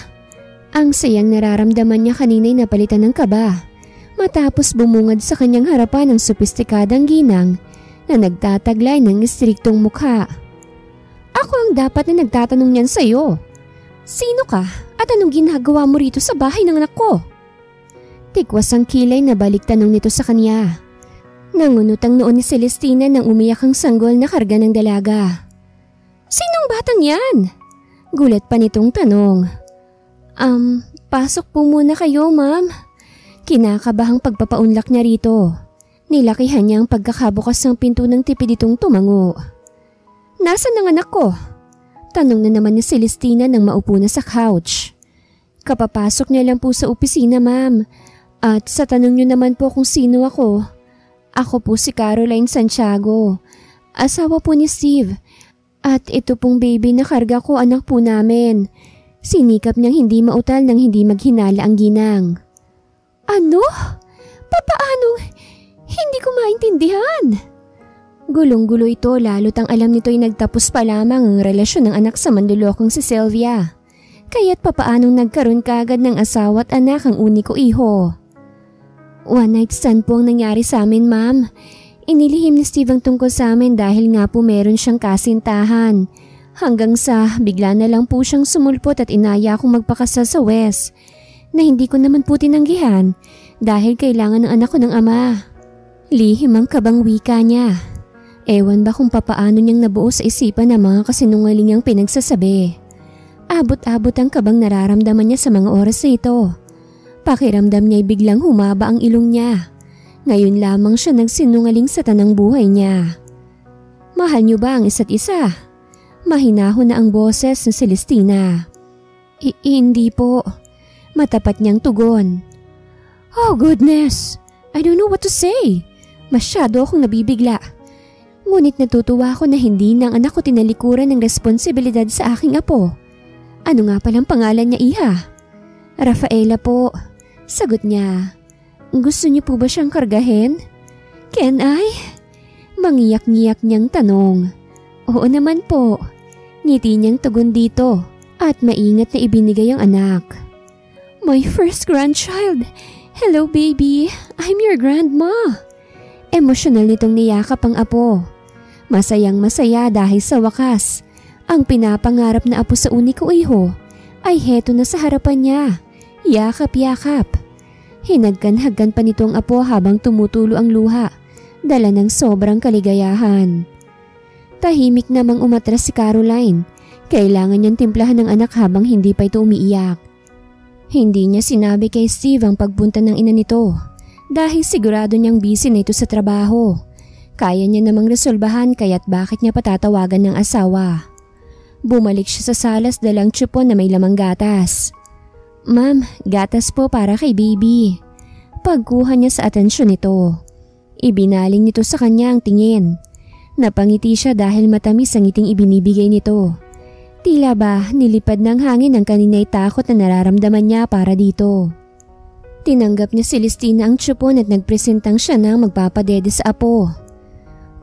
Speaker 1: Ang sayang nararamdaman niya kanina'y napalitan ng kaba matapos bumungad sa kanyang harapan ng sopistikadang ginang na nagtataglay ng istriktong mukha. Ako ang dapat na nagtatanong niyan sa'yo. Sino ka at anong ginagawa mo rito sa bahay ng anak ko? Tikwas ang kilay na balik tanong nito sa kanya. Nangunot ang noon ni Celestina nang umiyak ang sanggol na karga ng dalaga. Sinong batang yan? Gulat pa nitong tanong. Pasok po muna kayo, ma'am. Kinakabahang pagpapaunlak niya rito. Nilakihan niya ang pagkakabukas ng pinto ng tipid itong tumango. Nasaan ang anak ko? Tanong na naman ni Celestina nang maupo na sa couch. Kapapasok niya lang po sa opisina, ma'am. At sa tanong niyo naman po kung sino ako. Ako po si Caroline Santiago, asawa po ni Steve. At ito pong baby na karga ko, anak po namin. Sinikap niyang hindi mautal nang hindi maghinala ang ginang. Ano? Papaano? Hindi ko maintindihan. Gulong-gulo ito lalo't ang alam nito'y nagtapos pa lamang ang relasyon ng anak sa manlulokong si Sylvia. Kaya't papaanong nagkaroon kaagad ng asawa at anak ang uniko iho. One night stand po ang nangyari sa amin, ma'am. Inilihim ni Steve ang tungkol sa amin dahil nga po meron siyang kasintahan. Hanggang sa bigla na lang po siyang sumulpot at inaya akong magpakasal sa West. Na hindi ko naman po tinanggihan dahil kailangan ng anak ko ng ama. Lihim ang kabang wika niya. Ewan ba kung papaano niyang nabuo sa isipan ang mga kasinungaling niyang pinagsasabi. Abot-abot ang kabang nararamdaman niya sa mga oras na ito. Pakiramdam niya'y biglang humaba ang ilong niya. Ngayon lamang siya nagsinungaling sa tanang buhay niya. Mahal niyo ba ang isa't isa? Mahinahon na ang boses ni Celestina. Hindi po. Matapat niyang tugon. Oh goodness! I don't know what to say. Masyado akong nabibigla. Ngunit natutuwa ako na hindi nang anak ko tinalikuran ng responsibilidad sa aking apo. Ano nga palang pangalan niya, iha? Rafaela po. Sagot niya. Gusto niyo po ba siyang kargahin? Can I? Mangiyak-ngiyak niyang tanong. Oo naman po. Ngiti niyang tugon dito at maingat na ibinigay ang anak. My first grandchild. Hello baby, I'm your grandma. Emosyonal nitong niyakap ang apo. Masayang masaya dahil sa wakas, ang pinapangarap na apo sa uniko iho ay heto na sa harapan niya. Yakap-yakap. Hinagkan-hagkan pa nito ang apo habang tumutulo ang luha, dala ng sobrang kaligayahan. Tahimik namang umatras si Caroline. Kailangan niyang timplahan ng anak habang hindi pa ito umiiyak. Hindi niya sinabi kay Steve ang pagpunta ng ina nito dahil sigurado niyang busy na ito sa trabaho. Kaya niya namang resolbahan kaya't bakit niya patatawagan ng asawa. Bumalik siya sa salas dalang tsupon na may lamang gatas. Ma'am, gatas po para kay baby. Pagkuha niya sa atensyon nito. Ibinaling nito sa kanya ang tingin. Napangiti siya dahil matamis ang ngiting ibinibigay nito. Tila ba nilipad ng hangin ang kanina'y takot na nararamdaman niya para dito. Tinanggap niya si Celestina ang tsupon at nagpresentang siya na magpapadede sa apo.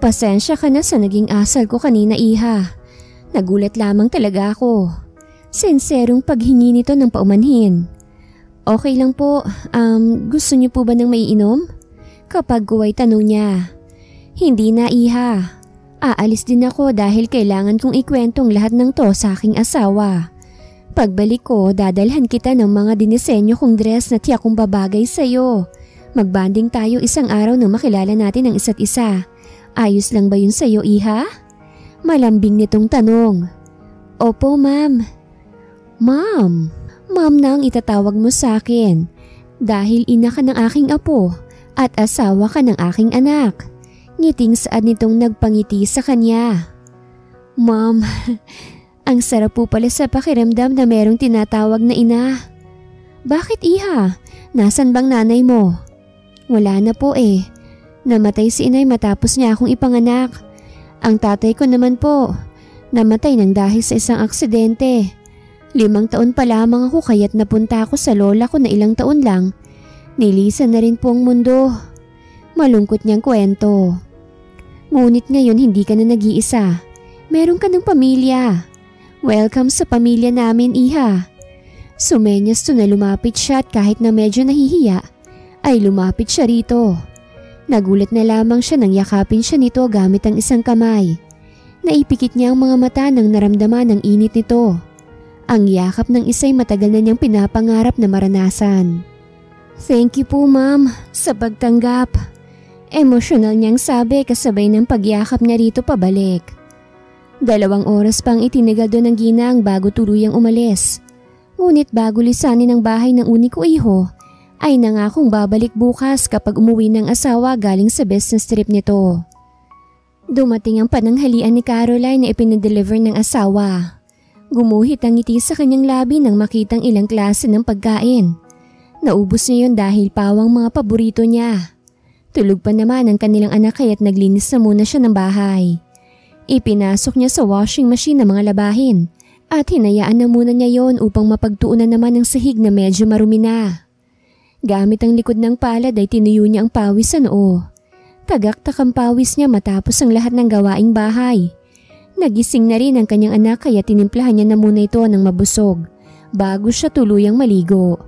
Speaker 1: Pasensya ka na sa naging asal ko kanina, iha. Nagulat lamang talaga ako. Sinserong paghingi nito ng paumanhin. Okay lang po, gusto niyo po ba ng maiinom? Kapag guway tanong niya. Hindi na, iha. Aalis din ako dahil kailangan kong ikwentong lahat ng to sa aking asawa. Pagbalik ko, dadalhan kita ng mga dinisenyo kong dress na tiyak kong babagay sa'yo. Magbanding tayo isang araw nang makilala natin ang isa't isa. Ayos lang ba yun sa'yo, iha? Malambing nitong tanong. Opo, ma'am. Ma'am na ang itatawag mo sa akin dahil ina ka ng aking apo at asawa ka ng aking anak. Ngiting saad nitong nagpangiti sa kanya. Ma'am, ang sarap po pala sa pakiramdam na merong tinatawag na ina. Bakit, iha? Nasaan bang nanay mo? Wala na po eh. Namatay si inay matapos niya akong ipanganak. Ang tatay ko naman po, namatay nang dahil sa isang aksidente. 5 taon pa lamang ako kaya't napunta ako sa lola ko na ilang taon lang. Nilisan na rin po ang mundo. Malungkot niyang kwento. Ngunit ngayon hindi ka na nag-iisa. Meron ka ng pamilya. Welcome sa pamilya namin, iha. Sumenyas to na lumapit siya at kahit na medyo nahihiya, ay lumapit siya rito. Nagulat na lamang siya nang yakapin siya nito gamit ang isang kamay. Naipikit niya ang mga mata nang naramdaman ang init nito. Ang yakap ng isa'y matagal na niyang pinapangarap na maranasan. "Thank you po ma'am sa pagtanggap." Emosyonal niyang sabi kasabay ng pagyakap niya rito pabalik. 2 oras pang itinigal doon ng ginang bago tuluyang umalis. Ngunit bago lisanin ang bahay ng uniko iho, ay nangakong babalik bukas kapag umuwi ng asawa galing sa business trip nito. Dumating ang pananghalian ni Caroline na ipinadeliver ng asawa. Gumuhit ang ngiti sa kanyang labi nang makitang ilang klase ng pagkain. Naubos niya yun dahil pawang mga paborito niya. Tulog pa naman ang kanilang anak kaya't naglinis na muna siya ng bahay. Ipinasok niya sa washing machine ang mga labahin at hinayaan na muna niya yon upang mapagtuunan naman ang sahig na medyo marumi na. Gamit ang likod ng palad ay tinuyo niya ang pawis sa noo. Tagaktak ang pawis niya matapos ang lahat ng gawaing bahay. Nagising na rin ang kanyang anak kaya tinimplahan niya na muna ito ng mabusog bago siya tuluyang maligo.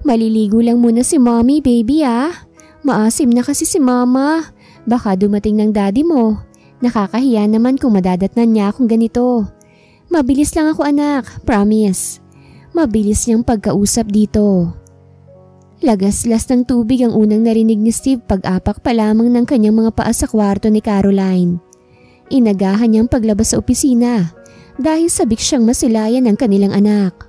Speaker 1: "Maliligo lang muna si mommy, baby ah. Maasim na kasi si mama. Baka dumating ng daddy mo. Nakakahiya naman kung madadatnan niya akong ganito. Mabilis lang ako anak, promise." Mabilis niyang pagkausap dito. Lagaslas ng tubig ang unang narinig ni Steve pag-apak pa lamang ng kanyang mga paa sa kwarto ni Caroline. Inagahan niyang paglabas sa opisina dahil sabik siyang masilayan ng kanilang anak.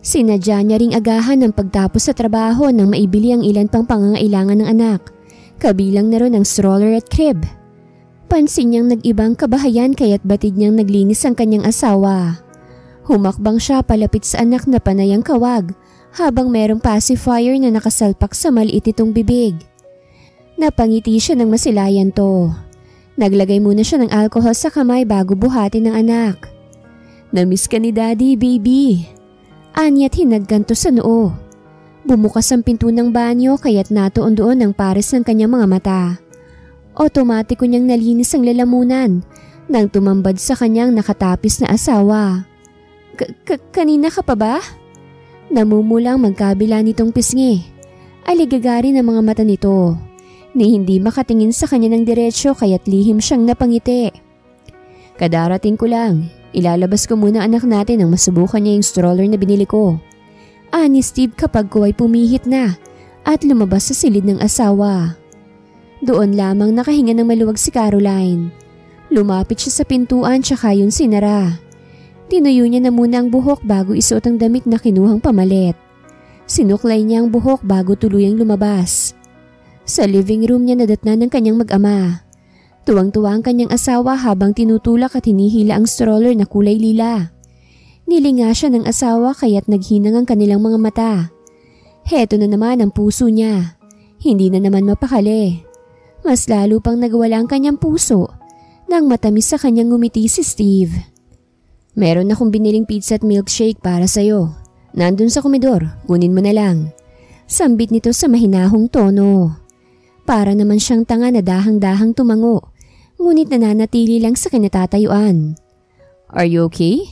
Speaker 1: Sinadya niya ring agahan ng pagtapos sa trabaho nang maibili ang ilan pang pangangailangan ng anak, kabilang na ron ang stroller at crib. Pansin niyang nag-ibang kabahayan kaya't batid niyang naglinis ang kanyang asawa. Humakbang siya palapit sa anak na panayang kawag habang merong pacifier na nakasalpak sa maliit nitong bibig. Napangiti siya nang masilayan to. Naglagay muna siya ng alcohol sa kamay bago buhatin ng anak. "Namiss ka ni daddy, baby." Anya't hinagganto sa noo. Bumukas ang pinto ng banyo kaya't natuon doon ang pares ng kanyang mga mata. Otomatiko niyang nalinis ang lalamunan nang tumambad sa kanyang nakatapis na asawa. Kanina ka pa ba?" Namumulang magkabila nitong pisngi. Aligagari ng mga mata nito. Ni hindi makatingin sa kanya ng diretsyo kaya't lihim siyang napangiti. "Kadarating ko lang. Ilalabas ko muna anak natin nang masubukan niya yung stroller na binili ko." Ani Steve kapag ko ay pumihit na at lumabas sa silid ng asawa. Doon lamang nakahinga ng maluwag si Caroline. Lumapit siya sa pintuan tsaka yun sinara. Tinuyo niya na muna ang buhok bago isuot ang damit na kinuhang pamalit. Sinuklay niya ang buhok bago tuluyang lumabas. Sa living room niya nadatnan ng kanyang mag-ama. Tuwang-tuwa ang kanyang asawa habang tinutulak at hinihila ang stroller na kulay lila. Nilinga siya ng asawa kaya't naghinang ang kanilang mga mata. Heto na naman ang puso niya. Hindi na naman mapakali. Mas lalo pang nagwala ang kanyang puso nang matamis sa kanyang ngumiti si Steve. "Meron akong biniling pizza at milkshake para sa'yo. Nandun sa komedor, kunin mo na lang." Sambit nito sa mahinahong tono. Para naman siyang tanga na dahang-dahang tumango, ngunit nananatili lang sa kinatatayuan. "Are you okay?"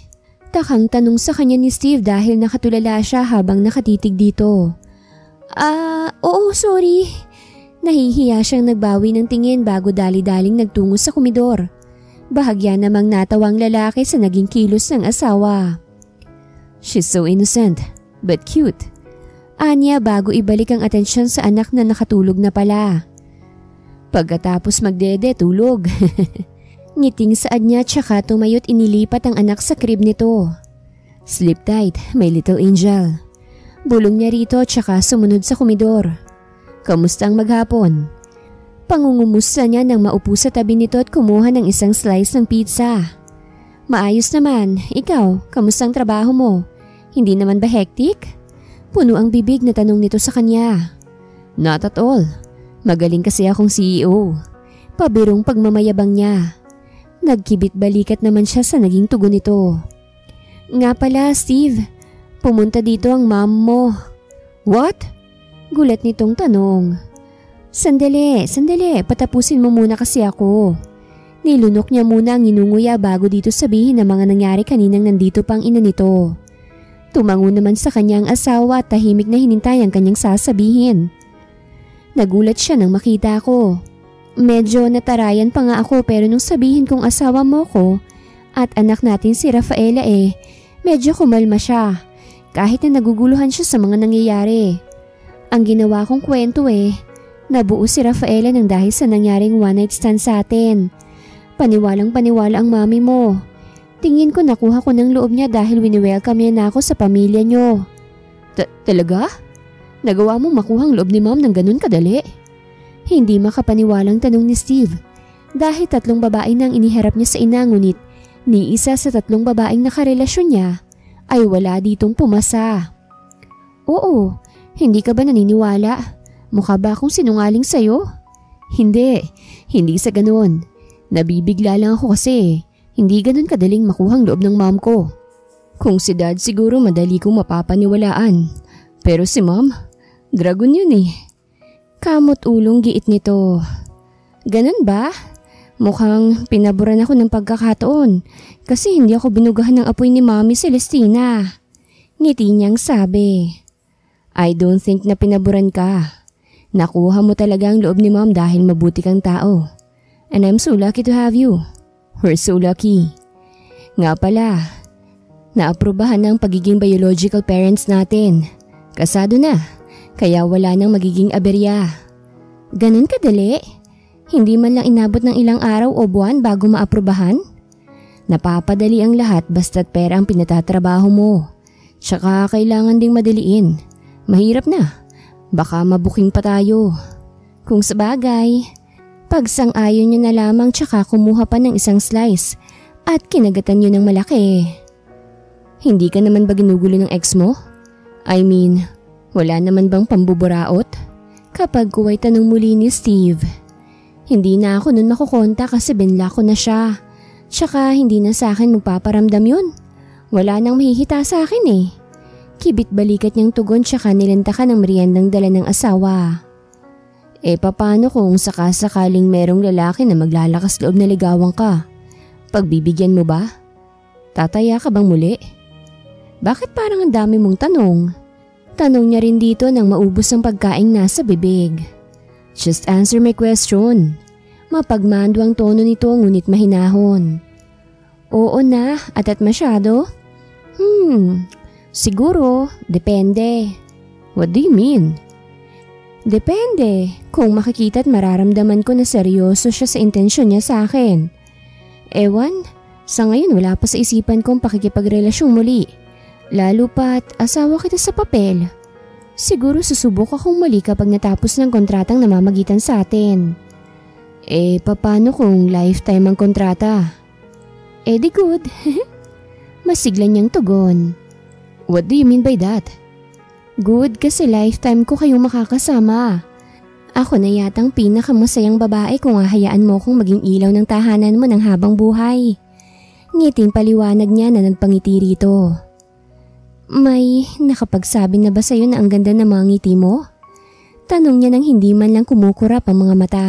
Speaker 1: Takang tanong sa kanya ni Steve dahil nakatulala siya habang nakatitig dito. Oo, sorry." Nahihiya siyang nagbawi ng tingin bago dali-daling nagtungo sa komedor. Bahagya namang natawang lalaki sa naging kilos ng asawa. "She's so innocent, but cute." Anya bago ibalik ang atensyon sa anak na nakatulog na pala. Pagkatapos magdede, tulog. Ngiting saad niya tsaka tumayo't inilipat ang anak sa crib nito. "Sleep tight, my little angel." Bulong niya rito tsaka sumunod sa komedor. "Kamusta ang maghapon?" Pangungumusta niya nang maupo sa tabi nito at kumuha ng isang slice ng pizza. "Maayos naman. Ikaw, kamusta ang trabaho mo? Hindi naman ba hectic?" Puno ang bibig na tanong nito sa kanya. "Not at all. Magaling kasi akong CEO." Pabirong pagmamayabang niya. Nagkibit balikat naman siya sa naging tugon nito. "Nga pala, Steve. Pumunta dito ang mom mo." "What?" Gulat nitong tanong. Sandali, patapusin mo muna kasi ako." Nilunok niya muna ang inunguya bago dito sabihin ang mga nangyari kaninang nandito pang ina nito. Tumango naman sa kanyang asawa at tahimik na hinintay ang kanyang sasabihin. Nagulat siya nang makita ko. Medyo natarayan pa nga ako pero nung sabihin kong asawa mo ko at anak natin si Rafaela medyo kumalma siya kahit na naguguluhan siya sa mga nangyayari. Ang ginawa kong kwento nabuo si Rafaela nang dahil sa nangyaring one night stand sa atin. Paniwalang paniwala ang mami mo. Tingin ko nakuha ko ng loob niya dahil wini-welcome niya na ako sa pamilya niyo. Talaga? Nagawa mong makuhang loob ni ma'am ng ganun kadali? Hindi makapaniwalang tanong ni Steve. Dahil 3 babae nang iniharap niya sa ina ngunit ni isa sa 3 babaeng nakarelasyon niya ay wala ditong pumasa. Oo, hindi ka ba naniniwala? Mukha ba akong sinungaling sa'yo? Hindi sa ganun. Nabibigla lang ako kasi hindi ganun kadaling makuhang loob ng mom ko. Kung si dad siguro madali kong mapapaniwalaan. Pero si mom, dragon yun Kamot ulong giit nito. Ganun ba? Mukhang pinaboran ako ng pagkakataon kasi hindi ako binugahan ng apoy ni Mami Celestina. Ngiti niyang sabi. I don't think na pinaboran ka. Nakuha mo talaga ang loob ni Mom dahil mabuti kang tao. And I'm so lucky to have you. We're so lucky. Nga pala, naaprubahan ng pagiging biological parents natin. Kasado na, kaya wala nang magiging aberya. Ganun kadali? Hindi man lang inabot ng ilang araw o buwan bago maaprubahan? Napapadali ang lahat basta't pera ang pinatatrabaho mo. Tsaka kailangan ding madaliin. Mahirap na. Baka mabuking pa tayo. Kung sabagay, pagsang-ayon nyo na lamang tsaka kumuha pa ng isang slice at kinagatan nyo ng malaki. Hindi ka naman ba ginugulo ng ex mo? I mean, wala naman bang pambuburaot? Kapag kuway tanong muli ni Steve. Hindi na ako nun makukonta kasi binla ko na siya. Tsaka hindi na sa akin magpaparamdam yun. Wala nang mahihita sa akin Kibit balikat niyang tugon tsaka nilantakan ng meriendang dala ng asawa. Paano kung sakasakaling merong lalaki na maglalakas loob na ligawan ka? Pagbibigyan mo ba? Tataya ka bang muli? Bakit parang ang dami mong tanong? Tanong niya rin dito nang maubos ang pagkaing nasa bibig. Just answer my question. Mapagmando ang tono nito ngunit mahinahon. Oo na, at masyado? Siguro, depende. What do you mean? Depende kung makikita at mararamdaman ko na seryoso siya sa intensyon niya sa akin. Ewan, sa ngayon wala pa sa isipan kong pakikipagrelasyong muli. Lalo pa't asawa kita sa papel. Siguro susubok akong muli kapag natapos ng kontratang namamagitan sa atin. Paano kung lifetime ang kontrata? Di good. Masigla niyang tugon. What do you mean by that? Good kasi lifetime ko kayong makakasama. Ako na yatang pinakamasayang babae kung hahayaan mo kong maging ilaw ng tahanan mo ng habang buhay. Ngiting paliwanag niya na nagpangiti rito. May nakapagsabi na ba sa'yo na ang ganda ng mga ngiti mo? Tanong niya nang hindi man lang kumukurap ang mga mata.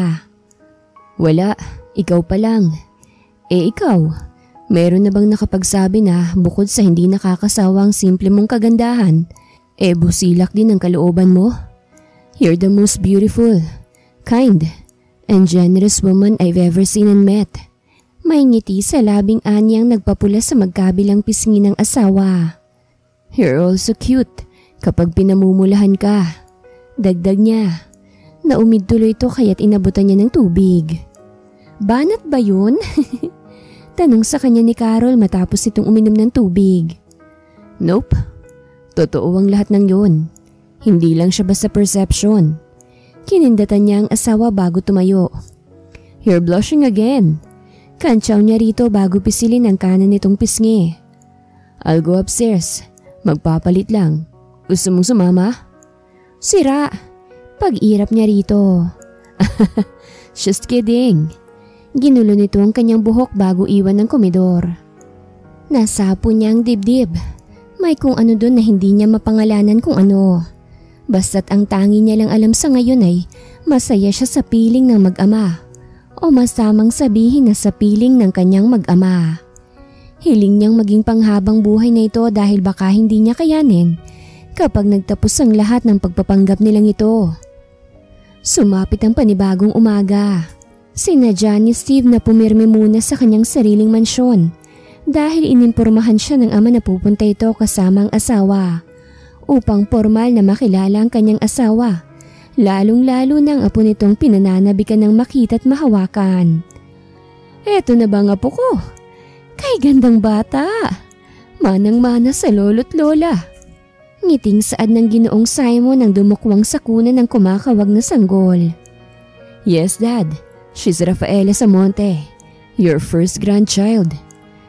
Speaker 1: Wala, ikaw pa lang. Ikaw? Meron na bang nakapagsabi na bukod sa hindi nakakasawang simple mong kagandahan, busilak din ang kalooban mo? You're the most beautiful, kind, and generous woman I've ever seen and met. May ngiti sa labing anyang nagpapula sa magkabilang pisngi ng asawa. You're also cute kapag pinamumulahan ka. Dagdag niya. Naumid tuloy ito kaya't inabutan niya ng tubig. Banat ba yun? Tanong sa kanya ni Carol matapos itong uminom ng tubig. Nope. Totoo ang lahat ng yun. Hindi lang siya basta perception. Kinindatan niya ang asawa bago tumayo. You're blushing again. Kantsaw niya rito bago pisilin ang kanan nitong pisngi. I'll go upstairs. Magpapalit lang. Gusto mong sumama? Sira. Pag-irap niya rito. Just kidding. Ginulo nito ang kanyang buhok bago iwan ng komedor. Nasapo niya ang dibdib. May kung ano doon na hindi niya mapangalanan kung ano. Basta't ang tangi niya lang alam sa ngayon ay masaya siya sa piling ng mag-ama. O mas tamang sabihin na sa piling ng kanyang mag-ama. Hiling niyang maging panghabang buhay na ito dahil baka hindi niya kayanin kapag nagtapos ang lahat ng pagpapanggap nilang ito. Sumapit ang panibagong umaga. Sinadya ni Steve na pumirme muna sa kanyang sariling mansyon dahil inimpormahan siya ng ama na pupunta ito kasama ang asawa upang formal na makilala ang kanyang asawa, lalong-lalo na ang apo nitong pinananabikan ng makita at mahawakan. Eto na ba ang apo ko? Kay gandang bata. Manang-mana sa lolo't lola. Ngiting saad ng Ginoong Simon ang dumukwang sa kuna ng kumakawag na sanggol. Yes, Dad. She's Rafaela Samonte, your first grandchild.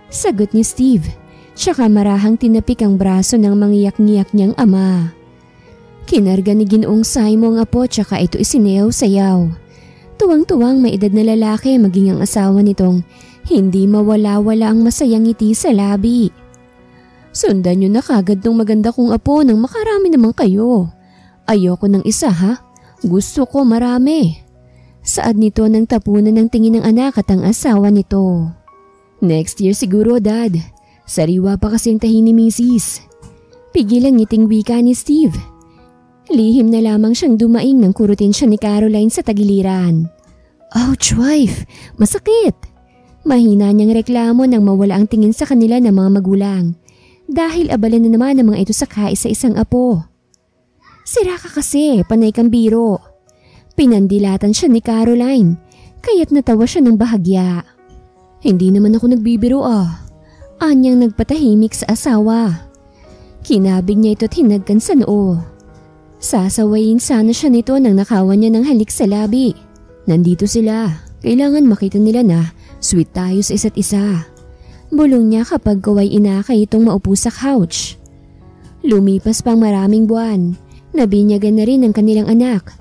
Speaker 1: Sagot ni Steve, tsaka marahang tinapik ang braso ng mangiyak-ngiyak niyang ama. Kinarga ni Ginoong Simon ang apo tsaka ito isinew-sayaw. Tuwang-tuwang may edad na lalaki maging ang asawa nitong hindi mawala-wala ang masayang ngiti sa labi. Sundan niyo na kagad ng maganda kong apo nang makarami naman kayo. Ayoko ng isa ha, gusto ko marami. Saad nito nang tapunan ng tingin ng anak at ang asawa nito. Next year siguro, Dad. Sariwa pa kasi ang tahi ni Mrs. Pigil ang ngiting wika ni Steve. Lihim na lamang siyang dumaing nang kurutin siya ni Caroline sa tagiliran. Ouch, wife! Masakit! Mahina niyang reklamo nang mawala ang tingin sa kanila ng mga magulang dahil abala na naman ang mga ito sa kaisa-isang apo. Sira ka kasi, panay kang biro. Pinandilatan siya ni Caroline, kaya't natawa siya ng bahagya. Hindi naman ako nagbibiro Anyang nagpatahimik sa asawa. Kinabig niya ito't hinagkan sa noo. Sasawayin sana siya nito nang nakawan niya ng halik sa labi. Nandito sila, kailangan makita nila na sweet tayo sa isa't isa. Bulong niya kapag kaway inakay itong maupo sa couch. Lumipas pang maraming buwan, nabinyagan na rin ang kanilang anak.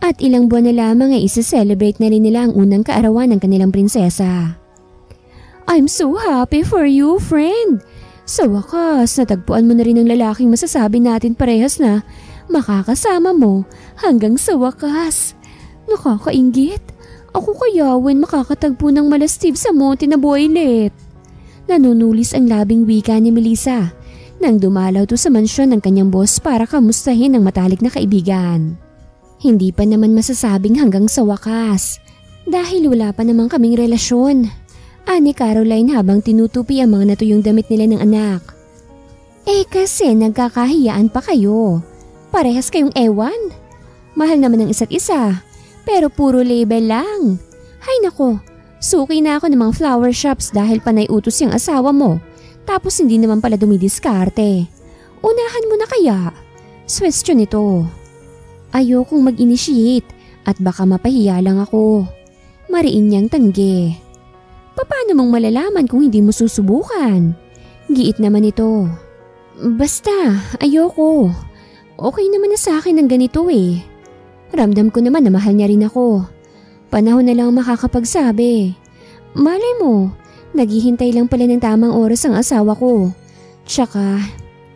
Speaker 1: At ilang buwan na lamang ay isa-celebrate na rin nila ang unang kaarawan ng kanilang prinsesa. I'm so happy for you, friend. Sa wakas, natagpuan mo na rin ang lalaking masasabi natin parehas na makakasama mo hanggang sa wakas. Nakakainggit. Ako kayawin makakatagpo ng mala Steve Samonte na boylet. Nanunulis ang labing wika ni Melissa nang dumalaw to sa mansyon ng kanyang boss para kamustahin ang matalik na kaibigan. Hindi pa naman masasabing hanggang sa wakas dahil wala pa naman kaming relasyon. Ani Caroline habang tinutupi ang mga natuyong damit nila ng anak. Kasi nagkakahiyaan pa kayo. Parehas kayong ewan. Mahal naman ang isa't isa pero puro label lang. Hay nako, suki na ako ng mga flower shops dahil panay utos yung asawa mo. Tapos hindi naman pala dumidiskarte. Unahan mo na kaya. Swestyon ito. Ayokong mag-initiate at baka mapahiya lang ako. Mariin niyang tanggi. Paano mong malalaman kung hindi mo susubukan? Giit naman ito. Basta, ayoko. Okay naman na sa akin ang ganito Ramdam ko naman na mahal niya rin ako. Panahon na lang makakapagsabi. Malay mo, naghihintay lang pala ng tamang oras ang asawa ko. Tsaka,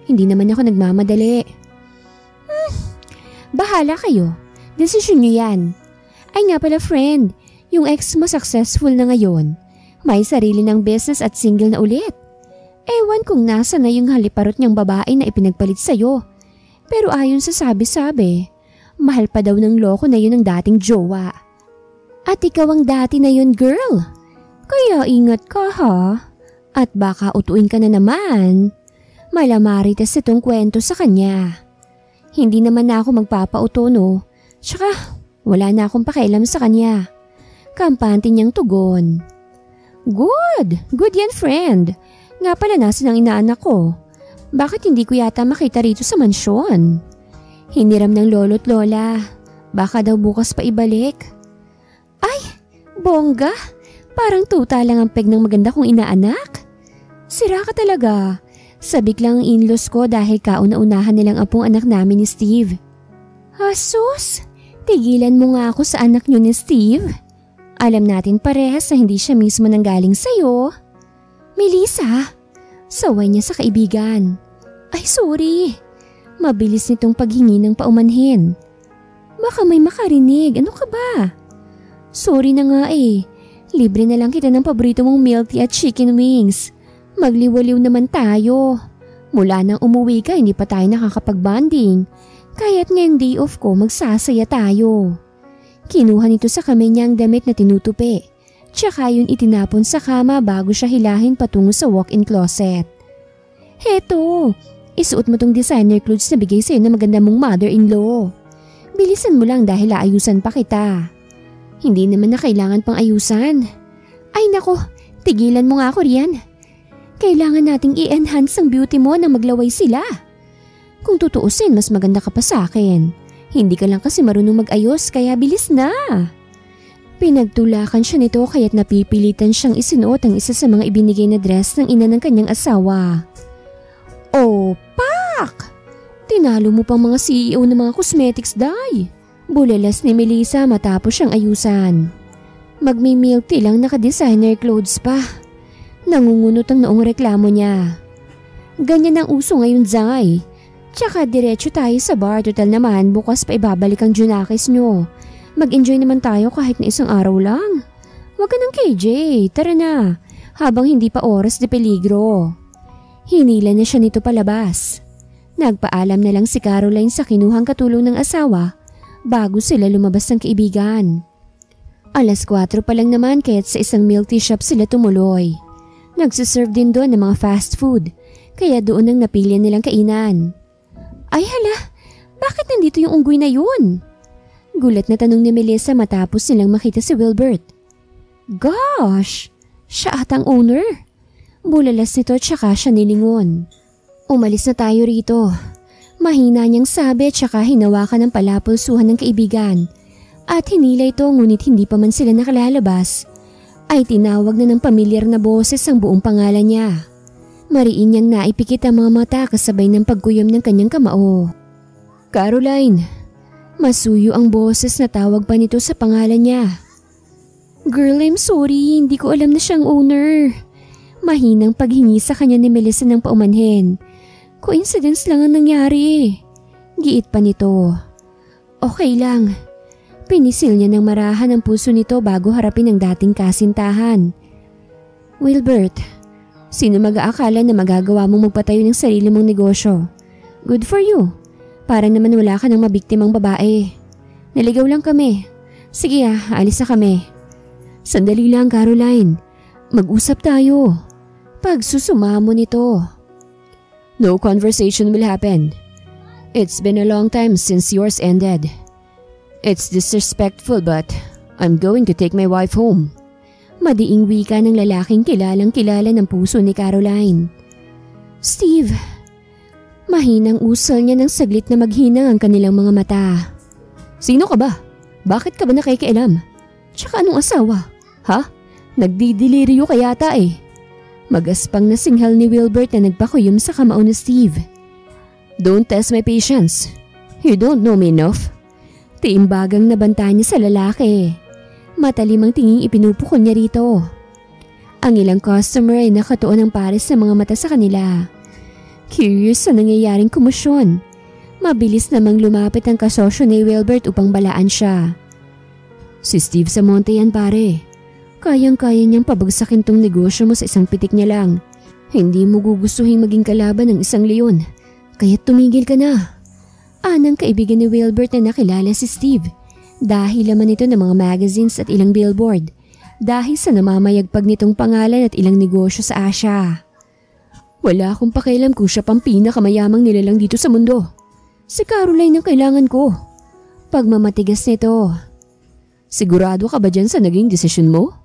Speaker 1: hindi naman ako nagmamadali. Bahala kayo. Desisyon niyo yan. Ay nga pala friend, yung ex mo successful na ngayon. May sarili ng business at single na ulit. Ewan kung nasa na yung haliparot niyang babae na ipinagpalit sa'yo. Pero ayon sa sabi-sabi, mahal pa daw ng loko na yun ang dating jowa. At ikaw ang dati na yun, girl. Kaya ingat ka ha. At baka utuin ka na naman. Malamarites itong kwento sa kanya. Hindi naman na ako magpapauto no. Tsaka wala na akong pakialam sa kanya. Kampante niyang tugon. Good! Good yan friend. Nga pala nasan ang inaanak ko? Bakit hindi ko yata makita rito sa mansyon? Hiniram ng lolo't lola. Baka daw bukas pa ibalik. Ay! Bongga! Parang tuta lang ang peg ng maganda kong inaanak. Sira ka talaga. Sabik lang ang in-laws ko dahil kauna-unahan nilang apong anak namin ni Steve. Asus! Tigilan mo nga ako sa anak niyo ni Steve. Alam natin parehas na hindi siya mismo nanggaling sa'yo. Melissa! Saway niya sa kaibigan. Ay sorry. Mabilis nitong paghingi ng paumanhin. Baka may makarinig. Ano ka ba? Sorry na nga Libre na lang kita ng paborito mong milk tea at chicken wings. Magliwaliw naman tayo. Mula nang umuwi ka, hindi pa tayo nakakapag-bonding. Kaya't ngayong day off ko, magsasaya tayo. Kinuha nito sa kamay niya ang damit na tinutupi. Tsaka yun itinapon sa kama bago siya hilahin patungo sa walk-in closet. Heto, isuot mo tong designer clothes na bigay sa'yo na maganda mong mother-in-law. Bilisan mo lang dahil aayusan pa kita. Hindi naman na kailangan pang ayusan. Ay nako, tigilan mo nga ako riyan. Kailangan nating i-enhance ang beauty mo nang maglaway sila. Kung tutuusin, mas maganda ka pa sa akin. Hindi ka lang kasi marunong mag-ayos kaya bilis na. Pinagtulakan siya nito kaya't napipilitan siyang isinuot ang isa sa mga ibinigay na dress ng ina ng kanyang asawa. Oh, pak! Tinalo mo pang mga CEO ng mga cosmetics, day. Bulalas ni Melissa matapos siyang ayusan. Magmi-milk tea lang naka-designer clothes pa. Nangungunot ang noong reklamo niya. Ganyan ang uso ngayon, Zay. Tsaka diretso tayo sa bar, total naman bukas pa ibabalik ang Junakis nyo. Mag-enjoy naman tayo kahit na isang araw lang. Huwag ka ng KJ, tara na. Habang hindi pa oras de peligro. Hinila na siya nito palabas. Nagpaalam na lang si Caroline sa kinuhang katulong ng asawa bago sila lumabas ng kaibigan. 4:00 pa lang naman kaya't sa isang milk tea shop sila tumuloy. Nagsiserve din doon ng mga fast food kaya doon ang napili nilang kainan. Ay hala, bakit nandito yung unggoy na yun? Gulat na tanong ni Melissa matapos nilang makita si Wilbert. Gosh, siya atang owner. Bulalas nito tsaka siya nilingon. Umalis na tayo rito. Mahina niyang sabi tsaka hinawakan ng palapulsuhan ng kaibigan. At hinila ito ngunit hindi pa man sila nakalalabas. Ay tinawag na ng pamilyar na boses ang buong pangalan niya. Mariin niyang naipikit ang mga mata kasabay ng pagkuyom ng kanyang kamao. Caroline! Masuyo ang boses na tawag pa nito sa pangalan niya. Girl, I'm sorry. Hindi ko alam na siyang owner. Mahinang paghingi sa kanya ni Melissa ng paumanhin. Coincidence lang ang nangyari. Giit pa nito. Okay lang. Pinisil niya ng marahan ang puso nito bago harapin ang dating kasintahan. Wilbert, sino mag-aakala na magagawa mong magpatayo ng sarili mong negosyo? Good for you. Para naman wala ka ng mabiktimang babae. Naligaw lang kami. Sige alis na kami. Sandali lang, Caroline. Mag-usap tayo. Pagsusumamo nito. No conversation will happen. It's been a long time since yours ended. It's disrespectful but I'm going to take my wife home. Madiing wika ng lalaking kilalang-kilala ng puso ni Caroline. Steve, mahinang usal niya ng saglit na maghinang ang kanilang mga mata. Sino ka ba? Bakit ka ba nakikialam? Tsaka anong asawa? Ha? Nagdidiliryo ka yata eh. Magaspang na singhal ni Wilbert na nagpakuyom sa kamao ni Steve. Don't test my patience. You don't know me enough. Tiimbagang nabanta niya sa lalaki. Matalimang tinging ipinupukol niya rito. Ang ilang customer ay nakatuon ng pares ng mga mata sa kanila. Curious sa nangyayaring komosyon. Mabilis namang lumapit ang kasosyo ni Wilbert upang balaan siya. Si Steve Samonte yan pare. Kayang-kaya niyang pabagsakin tong negosyo mo sa isang pitik niya lang. Hindi mo gugustuhin maging kalaban ng isang leon. Kaya tumigil ka na. Anang kaibigan ni Wilbert na nakilala si Steve. Dahil laman ito ng mga magazines at ilang billboard. Dahil sa namamayagpag nitong pangalan at ilang negosyo sa Asia. Wala akong pakialam kung siya pang pinakamayamang nilalang dito sa mundo. Si Caroline ang kailangan ko. Pagmamatigas nito. Sigurado ka ba dyan sa naging desisyon mo?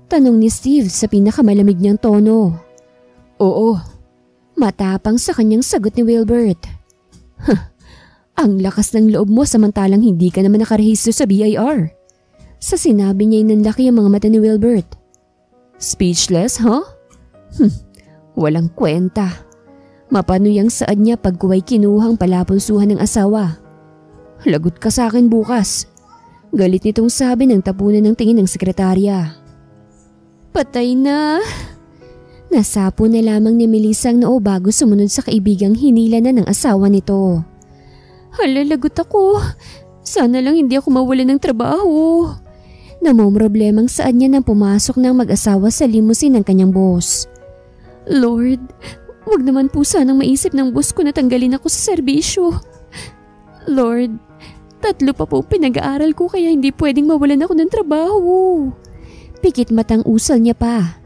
Speaker 1: Tanong ni Steve sa pinakamalamig niyang tono. Oo. Matapang sa kanyang sagot ni Wilbert. Ang lakas ng loob mo samantalang hindi ka naman nakarehistro sa BIR. Sa sinabi niya inanlaki ang mga mata ni Wilbert. Speechless, huh? Walang kwenta. Mapanuyang saad niya pagkuway kinuhang palapulsuhan ng asawa. Lagot ka sa akin bukas. Galit nitong sabi ng tapunan ng tingin ng sekretarya. Patay na. Nasapo na lamang ni Melissa ang noo bago sumunod sa kaibigang hinila na ng asawa nito. Halalagot ako. Sana lang hindi ako mawalan ng trabaho. Namomroblemang saan niya nang pumasok ng mag-asawa sa limousine ng kanyang boss. Lord, wag naman po sanang maisip ng boss ko na tanggalin ako sa serbisyo. Lord, 3 pa po pinag-aaral ko kaya hindi pwedeng mawalan ako ng trabaho.
Speaker 2: Pikit matang usal niya pa.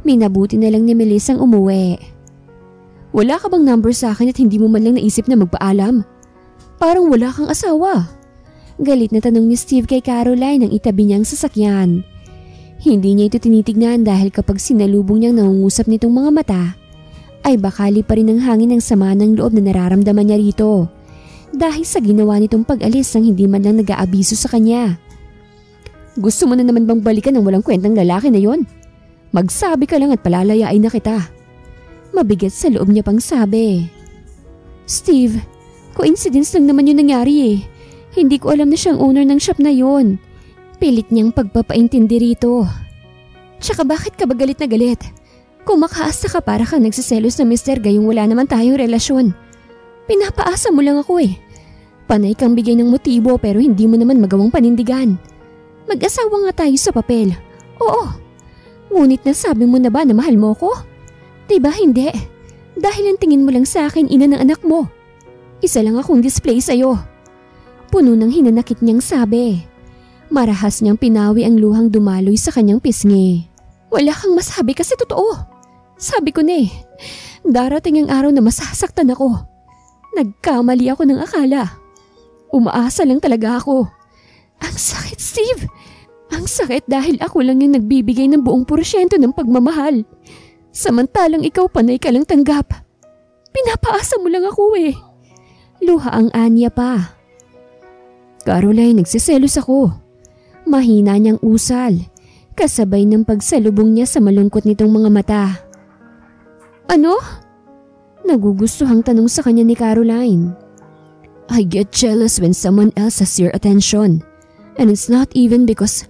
Speaker 2: Minabuti na lang ni Melissang umuwi.
Speaker 1: Wala ka bang number sa akin at hindi mo man lang naisip na magpaalam? Parang wala kang asawa.
Speaker 2: Galit na tanong ni Steve kay Caroline ang itabi niyang sasakyan. Hindi niya ito tinitignan dahil kapag sinalubong niyang nangungusap nitong mga mata, ay bakali pa rin ang hangin ng sama ng loob na nararamdaman niya rito. Dahil sa ginawa nitong pag-alis nang hindi man lang nag-aabiso sa kanya.
Speaker 1: Gusto mo na naman bang balikan ng walang kwentang lalaki na yon? Magsabi ka lang at palalayain na kita.
Speaker 2: Mabigat sa loob niya pang sabi.
Speaker 1: Steve, coincidence lang naman yung nangyari eh. Hindi ko alam na siyang owner ng shop na yon.
Speaker 2: Pilit niyang pagpapaintindi rito.
Speaker 1: Tsaka bakit ka ba galit na galit? Kung makaasa ka para kang nagsiselos na mister gayong wala naman tayong relasyon. Pinapaasa mo lang ako eh. Panay kang bigay ng motibo pero hindi mo naman magawang panindigan. Mag-asawa nga tayo sa papel. Oo. Ngunit nasabi mo na ba na mahal mo ko? Diba hindi? Dahil ang tingin mo lang sa akin ina ng anak mo. Isa lang akong display sa'yo. Puno ng hinanakit niyang sabi. Marahas niyang pinawi ang luhang dumaloy sa kanyang pisngi. Wala kang masabi kasi totoo. Sabi ko na eh, darating ang araw na masasaktan ako. Nagkamali ako ng akala. Umaasa lang talaga ako. Ang sakit, Steve. Ang sakit dahil ako lang yung nagbibigay ng buong porsyento ng pagmamahal. Samantalang ikaw panay ka lang tanggap. Pinapaasa mo lang ako eh.
Speaker 2: Luha ang anya pa.
Speaker 1: Caroline, nagsiselos ako. Mahina niyang usal, kasabay ng pagsalubong niya sa malungkot nitong mga mata. Ano? Nagugustuhang tanong sa kanya ni Caroline. I get jealous when someone else has your attention. And it's not even because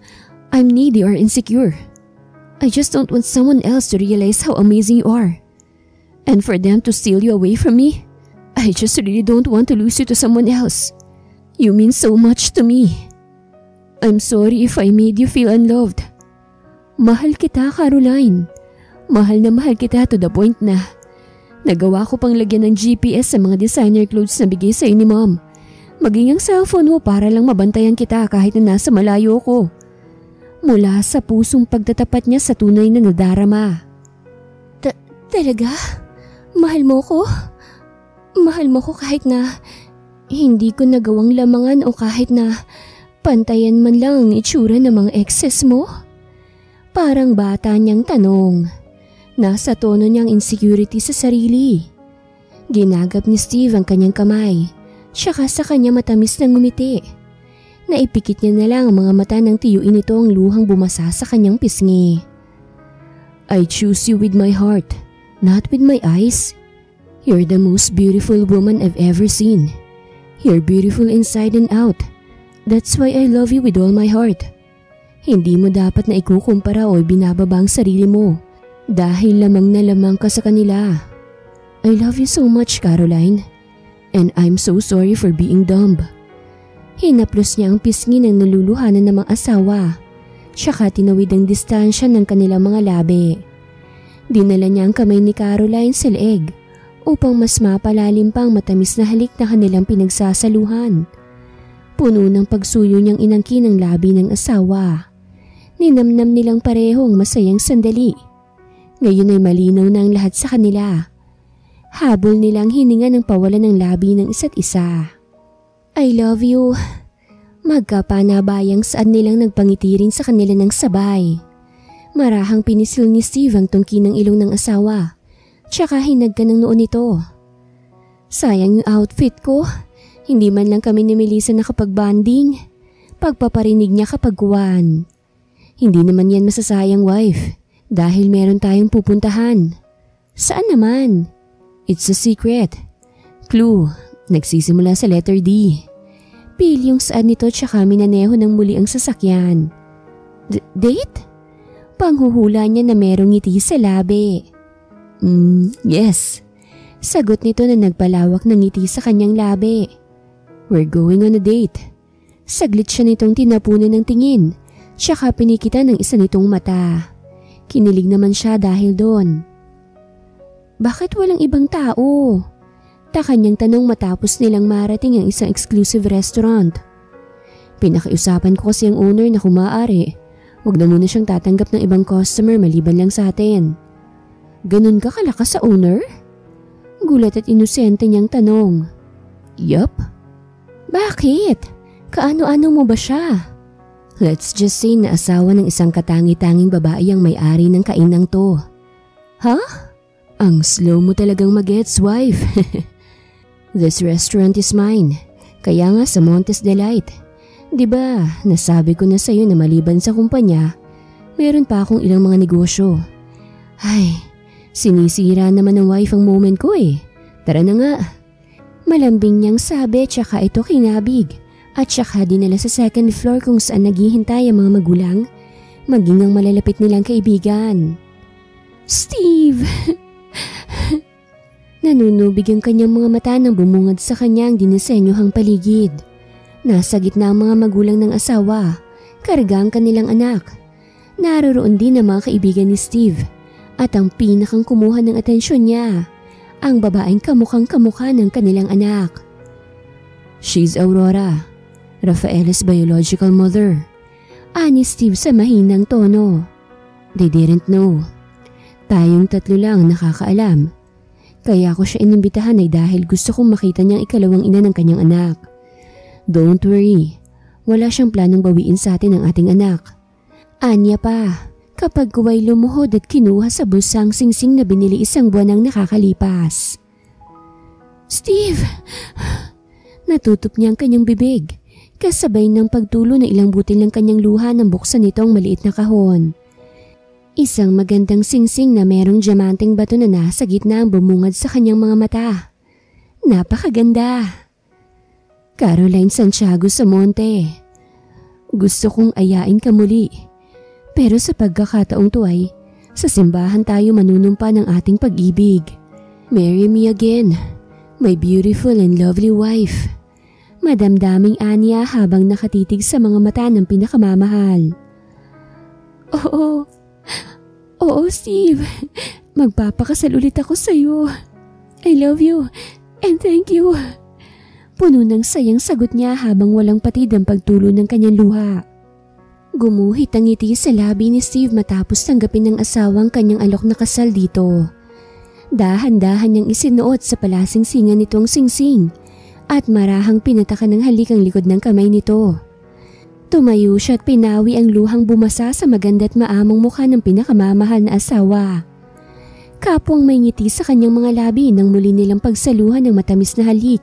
Speaker 1: I'm needy or insecure. I just don't want someone else to realize how amazing you are. And for them to steal you away from me, I just really don't want to lose you to someone else. You mean so much to me. I'm sorry if I made you feel unloved. Mahal kita, Caroline. Mahal na mahal kita to the point na nagawa ko pang lagyan ng GPS sa mga designer clothes na bigay sa'yo ni Mom. Maging ang cellphone mo para lang mabantayan kita kahit na nasa malayo ko. Mula sa pusong pagtatapat niya sa tunay na nadarama. Talaga? Mahal mo ko? Mahal mo ko kahit na hindi ko nagawang lamangan o kahit na pantayan man lang ang itsura ng mga exes mo? Parang bata niyang tanong. Nasa tono niyang insecurity sa sarili. Ginagap ni Steve ang kanyang kamay, tsaka sa kanya matamis na ngumiti. Naipikit niya na lang ang mga mata ng tiyuin nito ang luhang bumasa sa kanyang pisngi. I choose you with my heart, not with my eyes. You're the most beautiful woman I've ever seen. You're beautiful inside and out. That's why I love you with all my heart. Hindi mo dapat na ikukumpara o binababa ang sarili mo. Dahil lamang na lamang ka sa kanila. I love you so much, Caroline. And I'm so sorry for being dumb. Hinaplos niya ang pisngi ng naluluhanan ng mga asawa. Tsaka tinawid ang distansya ng kanilang mga labi. Dinala niya ang kamay ni Caroline sa leeg upang mas mapalalim pa ang matamis na halik na kanilang pinagsasaluhan. Puno ng pagsuyo niyang inangkin ang labi ng asawa. Ninamnam nilang parehong masayang sandali. Ngayon ay malinaw na ang lahat sa kanila. Habol nilang hininga ng pawalan ng labi ng isa't isa. I love you. Magkapanabayang saan nilang nagpangiti rin sa kanila ng sabay. Marahang pinisil ni Steve ang tungki ng ilong ng asawa. Tsaka hinagka ng noon nito. Sayang yung outfit ko. Hindi man lang kami ni Melissa nakapag-bonding. Pagpaparinig niya kapag kuwan. Hindi naman yan masasayang, wife. Dahil meron tayong pupuntahan. Saan naman? It's a secret. Clue, nagsisimula sa letter D. Pili yung saan nito tsaka minaneho ng muli ang sasakyan. Date? Panghuhula niya na merong ngiti sa labi. Yes. Sagot nito na nagpalawak ng ngiti sa kanyang labi. We're going on a date. Saglit siya nitong tinapunan ng tingin, tsaka pinikitan ng isa nitong mata. Kinilig naman siya dahil doon. Bakit walang ibang tao? Taka niyang tanong matapos nilang marating ang isang exclusive restaurant. Pinakiusapan ko kasi ang owner na kung maaari, wag na muna siyang tatanggap ng ibang customer maliban lang sa atin. Ganun ka kalakas sa owner? Gulat at inosente niyang tanong. Yup. Bakit? Kaano-ano mo ba siya? Let's just say na asawa ng isang katangi-tanging babae ang may-ari ng kainang to. Ha? Ang slow mo talagang mag-gets, wife. This restaurant is mine. Kaya nga sa Montes Delight. Diba, nasabi ko na sa'yo na maliban sa kumpanya, meron pa akong ilang mga negosyo. Ay, sinisira naman ng wife ang moment ko eh. Tara na nga. Malambing niyang sabi tsaka ito kinabig at tsaka dinala sa second floor kung saan naghihintay ang mga magulang, maging ang malalapit nilang kaibigan. Steve! Nanunubig ang kanyang mga mata nang bumungad sa kanyang dinisenyohang paligid. Nasa gitna ang mga magulang ng asawa, karga ang kanilang anak. Naroroon din ang mga kaibigan ni Steve at ang pinakang kumuha ng atensyon niya, ang babaeng kamukhang-kamukha ng kanilang anak. She's Aurora, Rafaela's biological mother. Ani Steve sa mahinang tono. They didn't know. Tayong tatlo lang nakakaalam. Kaya ko siya inimbitahan ay dahil gusto kong makita niyang ikalawang ina ng kanyang anak. Don't worry, wala siyang planong bawiin sa atin ang ating anak. Anya pa, kapag kuway lumuhod at kinuha sa bulsang singsing na binili isang buwan ang nakakalipas. Steve! Natutup niya ang kanyang bibig, kasabay ng pagtulo na ilang butil ng kanyang luha nang buksan nito ang maliit na kahon. Isang magandang singsing na merong diamanteng bato na nasa gitna ang bumungad sa kanyang mga mata. Napakaganda! Caroline Santiago Samonte. Gusto kong ayain ka muli. Pero sa pagkakataong to ay, sa simbahan tayo manunumpa ng ating pag-ibig. Marry me again, my beautiful and lovely wife. Madamdaming anya habang nakatitig sa mga mata ng pinakamamahal. Oo, Steve. Magpapakasal ulit ako sa'yo. I love you and thank you. Puno ng sayang sagot niya habang walang patid ang pagtulo ng kanyang luha. Gumuhit ang ngiti sa labi ni Steve matapos tanggapin ng asawang kanyang alok na kasal dito. Dahan-dahan niyang isinuot sa palasingsingan nitong singsing at marahang pinatakan ng halik ang likod ng kamay nito. Tumayo siya at pinawi ang luhang bumasa sa maganda at maamong mukha ng pinakamamahal na asawa. Kapwang may ngiti sa kanyang mga labi nang muli nilang pagsaluhan ng matamis na halik.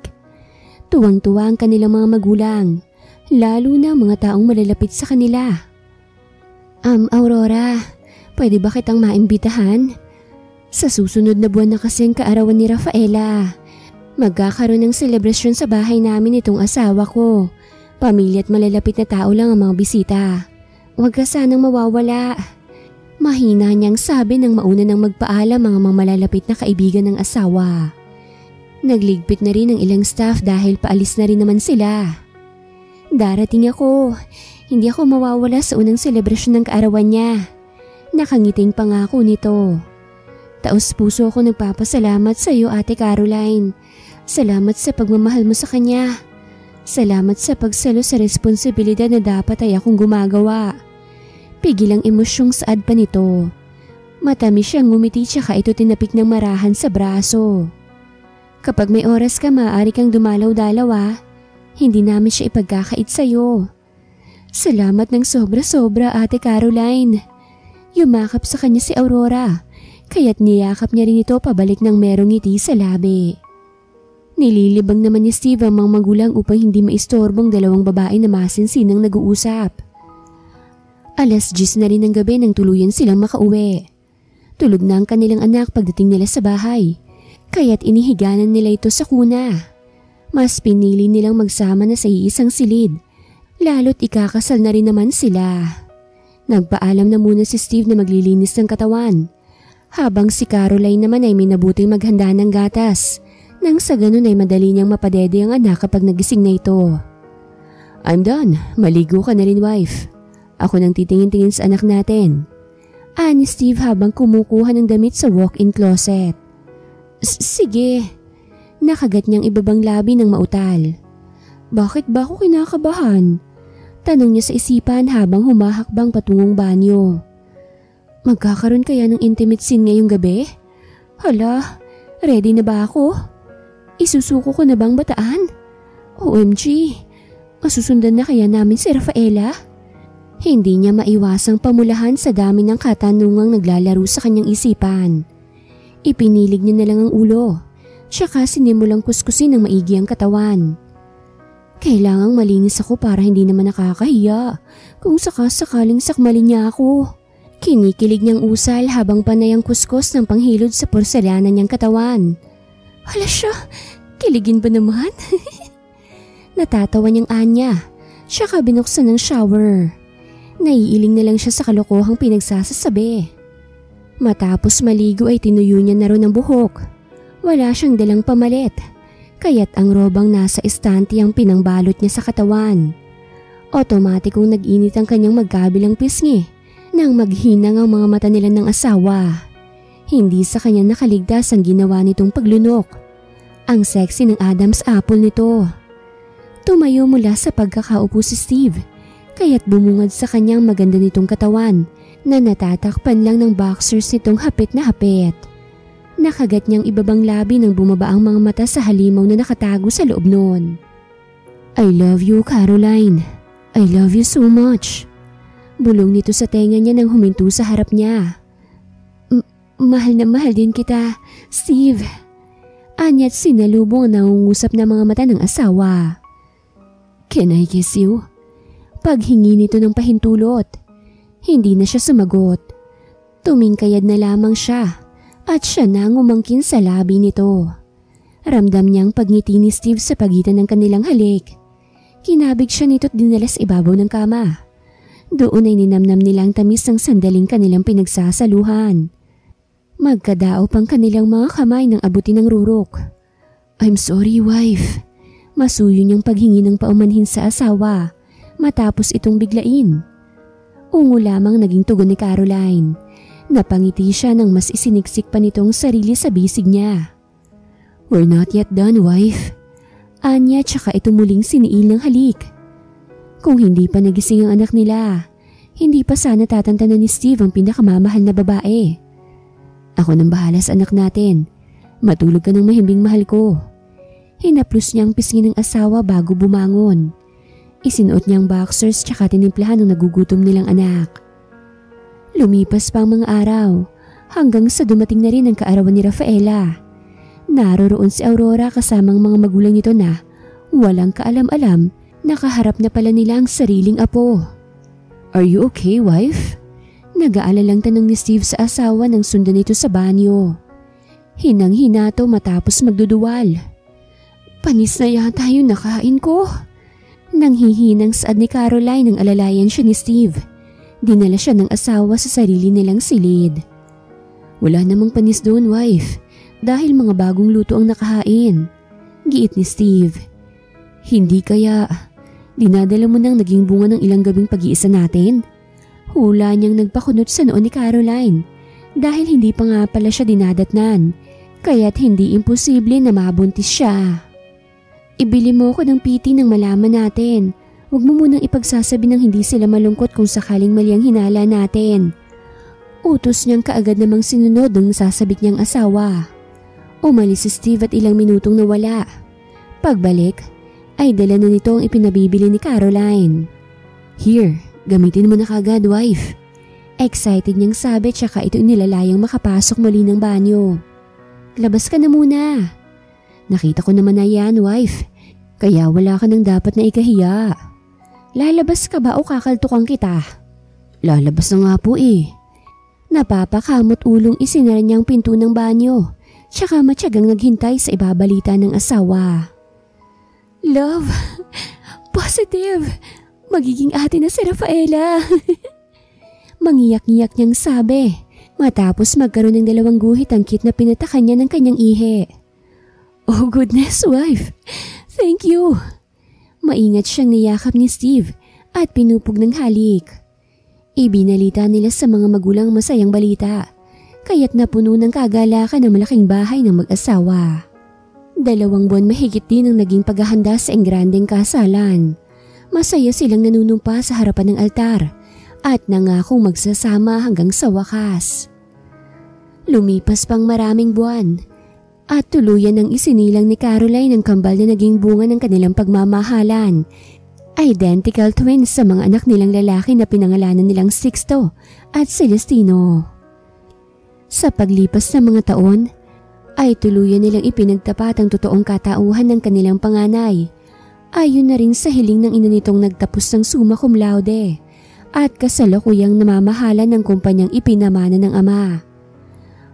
Speaker 1: Tuwang-tuwa ang kanilang mga magulang, lalo na mga taong malalapit sa kanila. Aurora, pwede ba kitang maimbitahan? Sa susunod na buwan na kasi ang kaarawan ni Rafaela. Magkakaroon ng selebrasyon sa bahay namin itong asawa ko. Pamilya at malalapit na tao lang ang mga bisita. Huwag ka sanang mawawala. Mahina niyang sabi nang mauna nang magpaalam ang mga malalapit na kaibigan ng asawa. Nagligpit na rin ang ilang staff dahil paalis na rin naman sila. Darating ako. Hindi ako mawawala sa unang selebrasyon ng kaarawan niya. Nakangiting pangako nito. Taos puso ako nagpapasalamat sa iyo, Ate Caroline. Salamat sa pagmamahal mo sa kanya. Salamat sa pagsalo sa responsibilidad na dapat ay akong gumagawa. Pigil ang emosyong saad pa nito. Matamis siyang ngumiti tsaka ito tinapik ng marahan sa braso. Kapag may oras ka, maaari kang dumalaw-dalaw. Hindi namin siya ipagkakait sa'yo. Salamat ng sobra-sobra, Ate Caroline. Yumakap sa kanya si Aurora, kaya't niyakap niya rin ito pabalik ng merong ngiti sa labi. Nililibang naman ni Steve ang mga magulang upang hindi maistorbong dalawang babae na masinsinang nag-uusap. 10:00 na rin ng gabi nang tuluyan silang makauwi. Tulog na ang kanilang anak pagdating nila sa bahay, kaya't inihiganan nila ito sa kuna. Mas pinili nilang magsama na sa iisang silid, lalo't ikakasal na rin naman sila. Nagpaalam na muna si Steve na maglilinis ng katawan, habang si Caroline naman ay minabuting maghanda ng gatas, nang sa ganun ay madali niyang mapadede ang anak kapag nagising na ito. I'm done, maligo ka na rin, wife. Ako nang titingin-tingin sa anak natin. Ani Steve habang kumukuha ng damit sa walk-in closet. Sige. Nakagat niyang ibabang labi ng mautal. Bakit ba ako kinakabahan? Tanong niya sa isipan habang humahakbang patungong banyo. Magkakaroon kaya ng intimate scene ngayong gabi? Hala, ready na ba ako? Isusuko ko na bang bataan? OMG, masusundan na kaya namin si Rafaela? Hindi niya maiwasang pamulahan sa dami ng katanungang naglalaro sa kanyang isipan. Ipinilig niya na lang ang ulo, tsaka sinimulang kuskusin ng maigi ang katawan. Kailangang malinis ako para hindi naman nakakahiya kung sakasakaling sakmalin niya ako. Kinikilig niyang usal habang panay ang kuskus ng panghilod sa porselana niyang katawan. Hala siya, kiligin ba naman? Natatawa niyang anya, tsaka binuksan ng shower. Naiiling na lang siya sa kalokohang pinagsasasabi. Matapos maligo ay tinuyo niya na ron ang buhok. Wala siyang dalang pamalit, kaya't ang robang nasa estante ang pinangbalot niya sa katawan. Otomatikong nag-init ang kanyang magkabilang pisngi nang maghinang ang mga mata nila ng asawa. Hindi sa kanya nakaligtas ang ginawa nitong paglunok. Ang sexy ng Adam's apple nito. Tumayo mula sa pagkakaupo si Steve, kaya't bumungad sa kanyang maganda nitong katawan na natatakpan lang ng boxers nitong hapit na hapit. Nakagat niyang ibabang labi nang bumaba ang mga mata sa halimaw na nakatago sa loob noon. I love you, Caroline. I love you so much. Bulong nito sa tenga niya nang huminto sa harap niya. Mahal na mahal din kita, Steve. Anya't sinalubong ang nangungusap na mga mata ng asawa. Can I kiss you? Paghingi nito ng pahintulot. Hindi na siya sumagot. Tumingkayad na lamang siya at siya na ngumangkin sa labi nito. Ramdam niyang pagngiti ni Steve sa pagitan ng kanilang halik. Kinabig siya nito't dinala sa ibabaw ng kama. Doon ay ninamnam nilang tamis ng sandaling kanilang pinagsasaluhan. Magkadao pang kanilang mga kamay nang abutin ng rurok. I'm sorry, wife. Masuyo niyang paghingi ng paumanhin sa asawa matapos itong biglain. Ungo lamang naging tugon ni Caroline. Napangiti siya nang mas isiniksik pa nitong sarili sa bisig niya. We're not yet done, wife. Anya tsaka ito muling siniil ng halik. Kung hindi pa nagising ang anak nila, hindi pa sana tatantanan ni Steve ang pinakamamahal na babae. Ako nang bahala sa anak natin. Matulog ka ng mahimbing mahal ko. Hinaplos niya ang pisngi ng asawa bago bumangon. Isinuot niya ang boxers tsaka tinimplahan ng nagugutom nilang anak. Lumipas pa ang mga araw hanggang sa dumating na rin ang kaarawan ni Rafaela. Naroroon si Aurora kasamang mga magulang nito na walang kaalam-alam nakaharap na pala nila ang sariling apo. Are you okay, wife? Nag-aalalang tanong ni Steve sa asawa nang sundan nito sa banyo. Hinang-hina to matapos magduduwal. Panis na yata yung nakain ko. Nanghihinang saad ni Caroline nang alalayan siya ni Steve. Dinala siya ng asawa sa sarili nilang silid. Wala namang panis doon, wife, dahil mga bagong luto ang nakahain. Giit ni Steve. Hindi kaya dinadala mo nang naging bunga ng ilang gabing pag-iisa natin? Hula niyang nagpakunot sa noon ni Caroline dahil hindi pa nga pala siya dinadatnan, kaya't hindi imposible na mabuntis siya. Ibili mo ako ng piti nang malaman natin. Huwag mo munang ipagsasabi ng hindi sila malungkot kung sakaling mali ang hinala natin. Utos niyang kaagad namang sinunod ng nasasabik niyang asawa. Umalis si Steve at ilang minutong nawala. Pagbalik, ay dala na nito ang ipinabibili ni Caroline. Here, gamitin mo na kagad, wife. Excited niyang sabi tsaka ito inilalayang makapasok muli ng banyo. Labas ka na muna. Nakita ko naman na yan, wife. Kaya wala ka nang dapat na ikahiya. Lalabas ka ba o kakaltukan kita? Lalabas na nga po eh. Napapakamot ulong isinara niyang pinto ng banyo. Tsaka matyagang naghintay sa ibabalita ng asawa. Love, positive. Magiging ate na si Rafaela. Mangiyak-ngiyak niyang sabi. Matapos magkaroon ng dalawang guhit ang cute na pinatakan niya ng kanyang ihi. Oh goodness, wife. Thank you. Maingat siyang niyakap ni Steve at pinupog ng halik. Ibinalita nila sa mga magulang masayang balita. kaya't napuno ng kagalakan ang malaking bahay ng mag-asawa. 2 buwan mahigit din ang naging paghahanda sa engrandeng kasalan. Masaya silang nanunumpa sa harapan ng altar at nangakong magsasama hanggang sa wakas. Lumipas pang maraming buwan at tuluyan ang isinilang ni Caroline ang kambal na naging bunga ng kanilang pagmamahalan. Identical twins sa mga anak nilang lalaki na pinangalanan nilang Sixto at Celestino. Sa paglipas ng mga taon, ay tuluyan nilang ipinagtapat ang totoong katauhan ng kanilang panganay. Ayon na rin sa hiling ng ina nitong nagtapos ng summa cum laude at kasalukuyang namamahala ng kumpanyang ipinamana ng ama.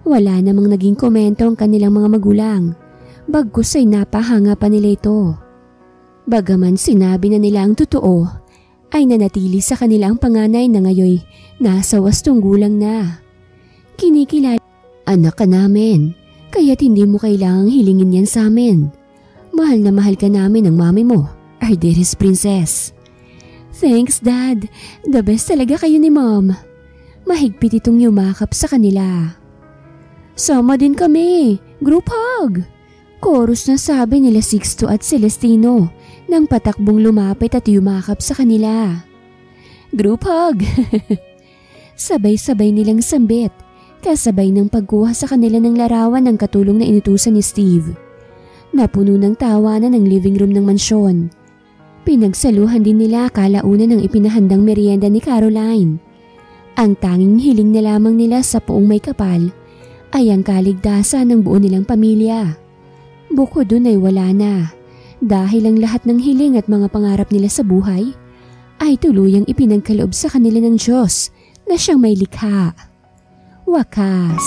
Speaker 1: Wala namang naging komento ang kanilang mga magulang, bagkus ay napahanga pa nila ito. Bagaman sinabi na nila ang totoo, ay nanatili sa kanila ang panganay na ngayoy nasa 8 gulang na. Kinikilala, anak ka namin, kaya't hindi mo kailangang hilingin yan sa amin. Mahal na mahal ka namin ng mami mo, our dearest princess. Thanks, Dad. The best talaga kayo ni Mom. Mahigpit itong yumakap sa kanila. Sama din kami, group hug. Chorus na sabi nila Sixto at Celestino nang patakbong lumapit at yumakap sa kanila. Group hug! Sabay-sabay nilang sambit, kasabay ng pagkuha sa kanila ng larawan ng katulong na inutusan ni Steve. Napuno ng tawanan ng living room ng mansyon. Pinagsaluhan din nila kalaunan ng ipinahandang merienda ni Caroline. Ang tanging hiling na lamang nila sa puong may kapal ay ang kaligtasan ng buo nilang pamilya. Bukod dun ay wala na. Dahil ang lahat ng hiling at mga pangarap nila sa buhay ay tuluyang ipinagkaloob sa kanila ng Diyos na siyang may likha. Wakas.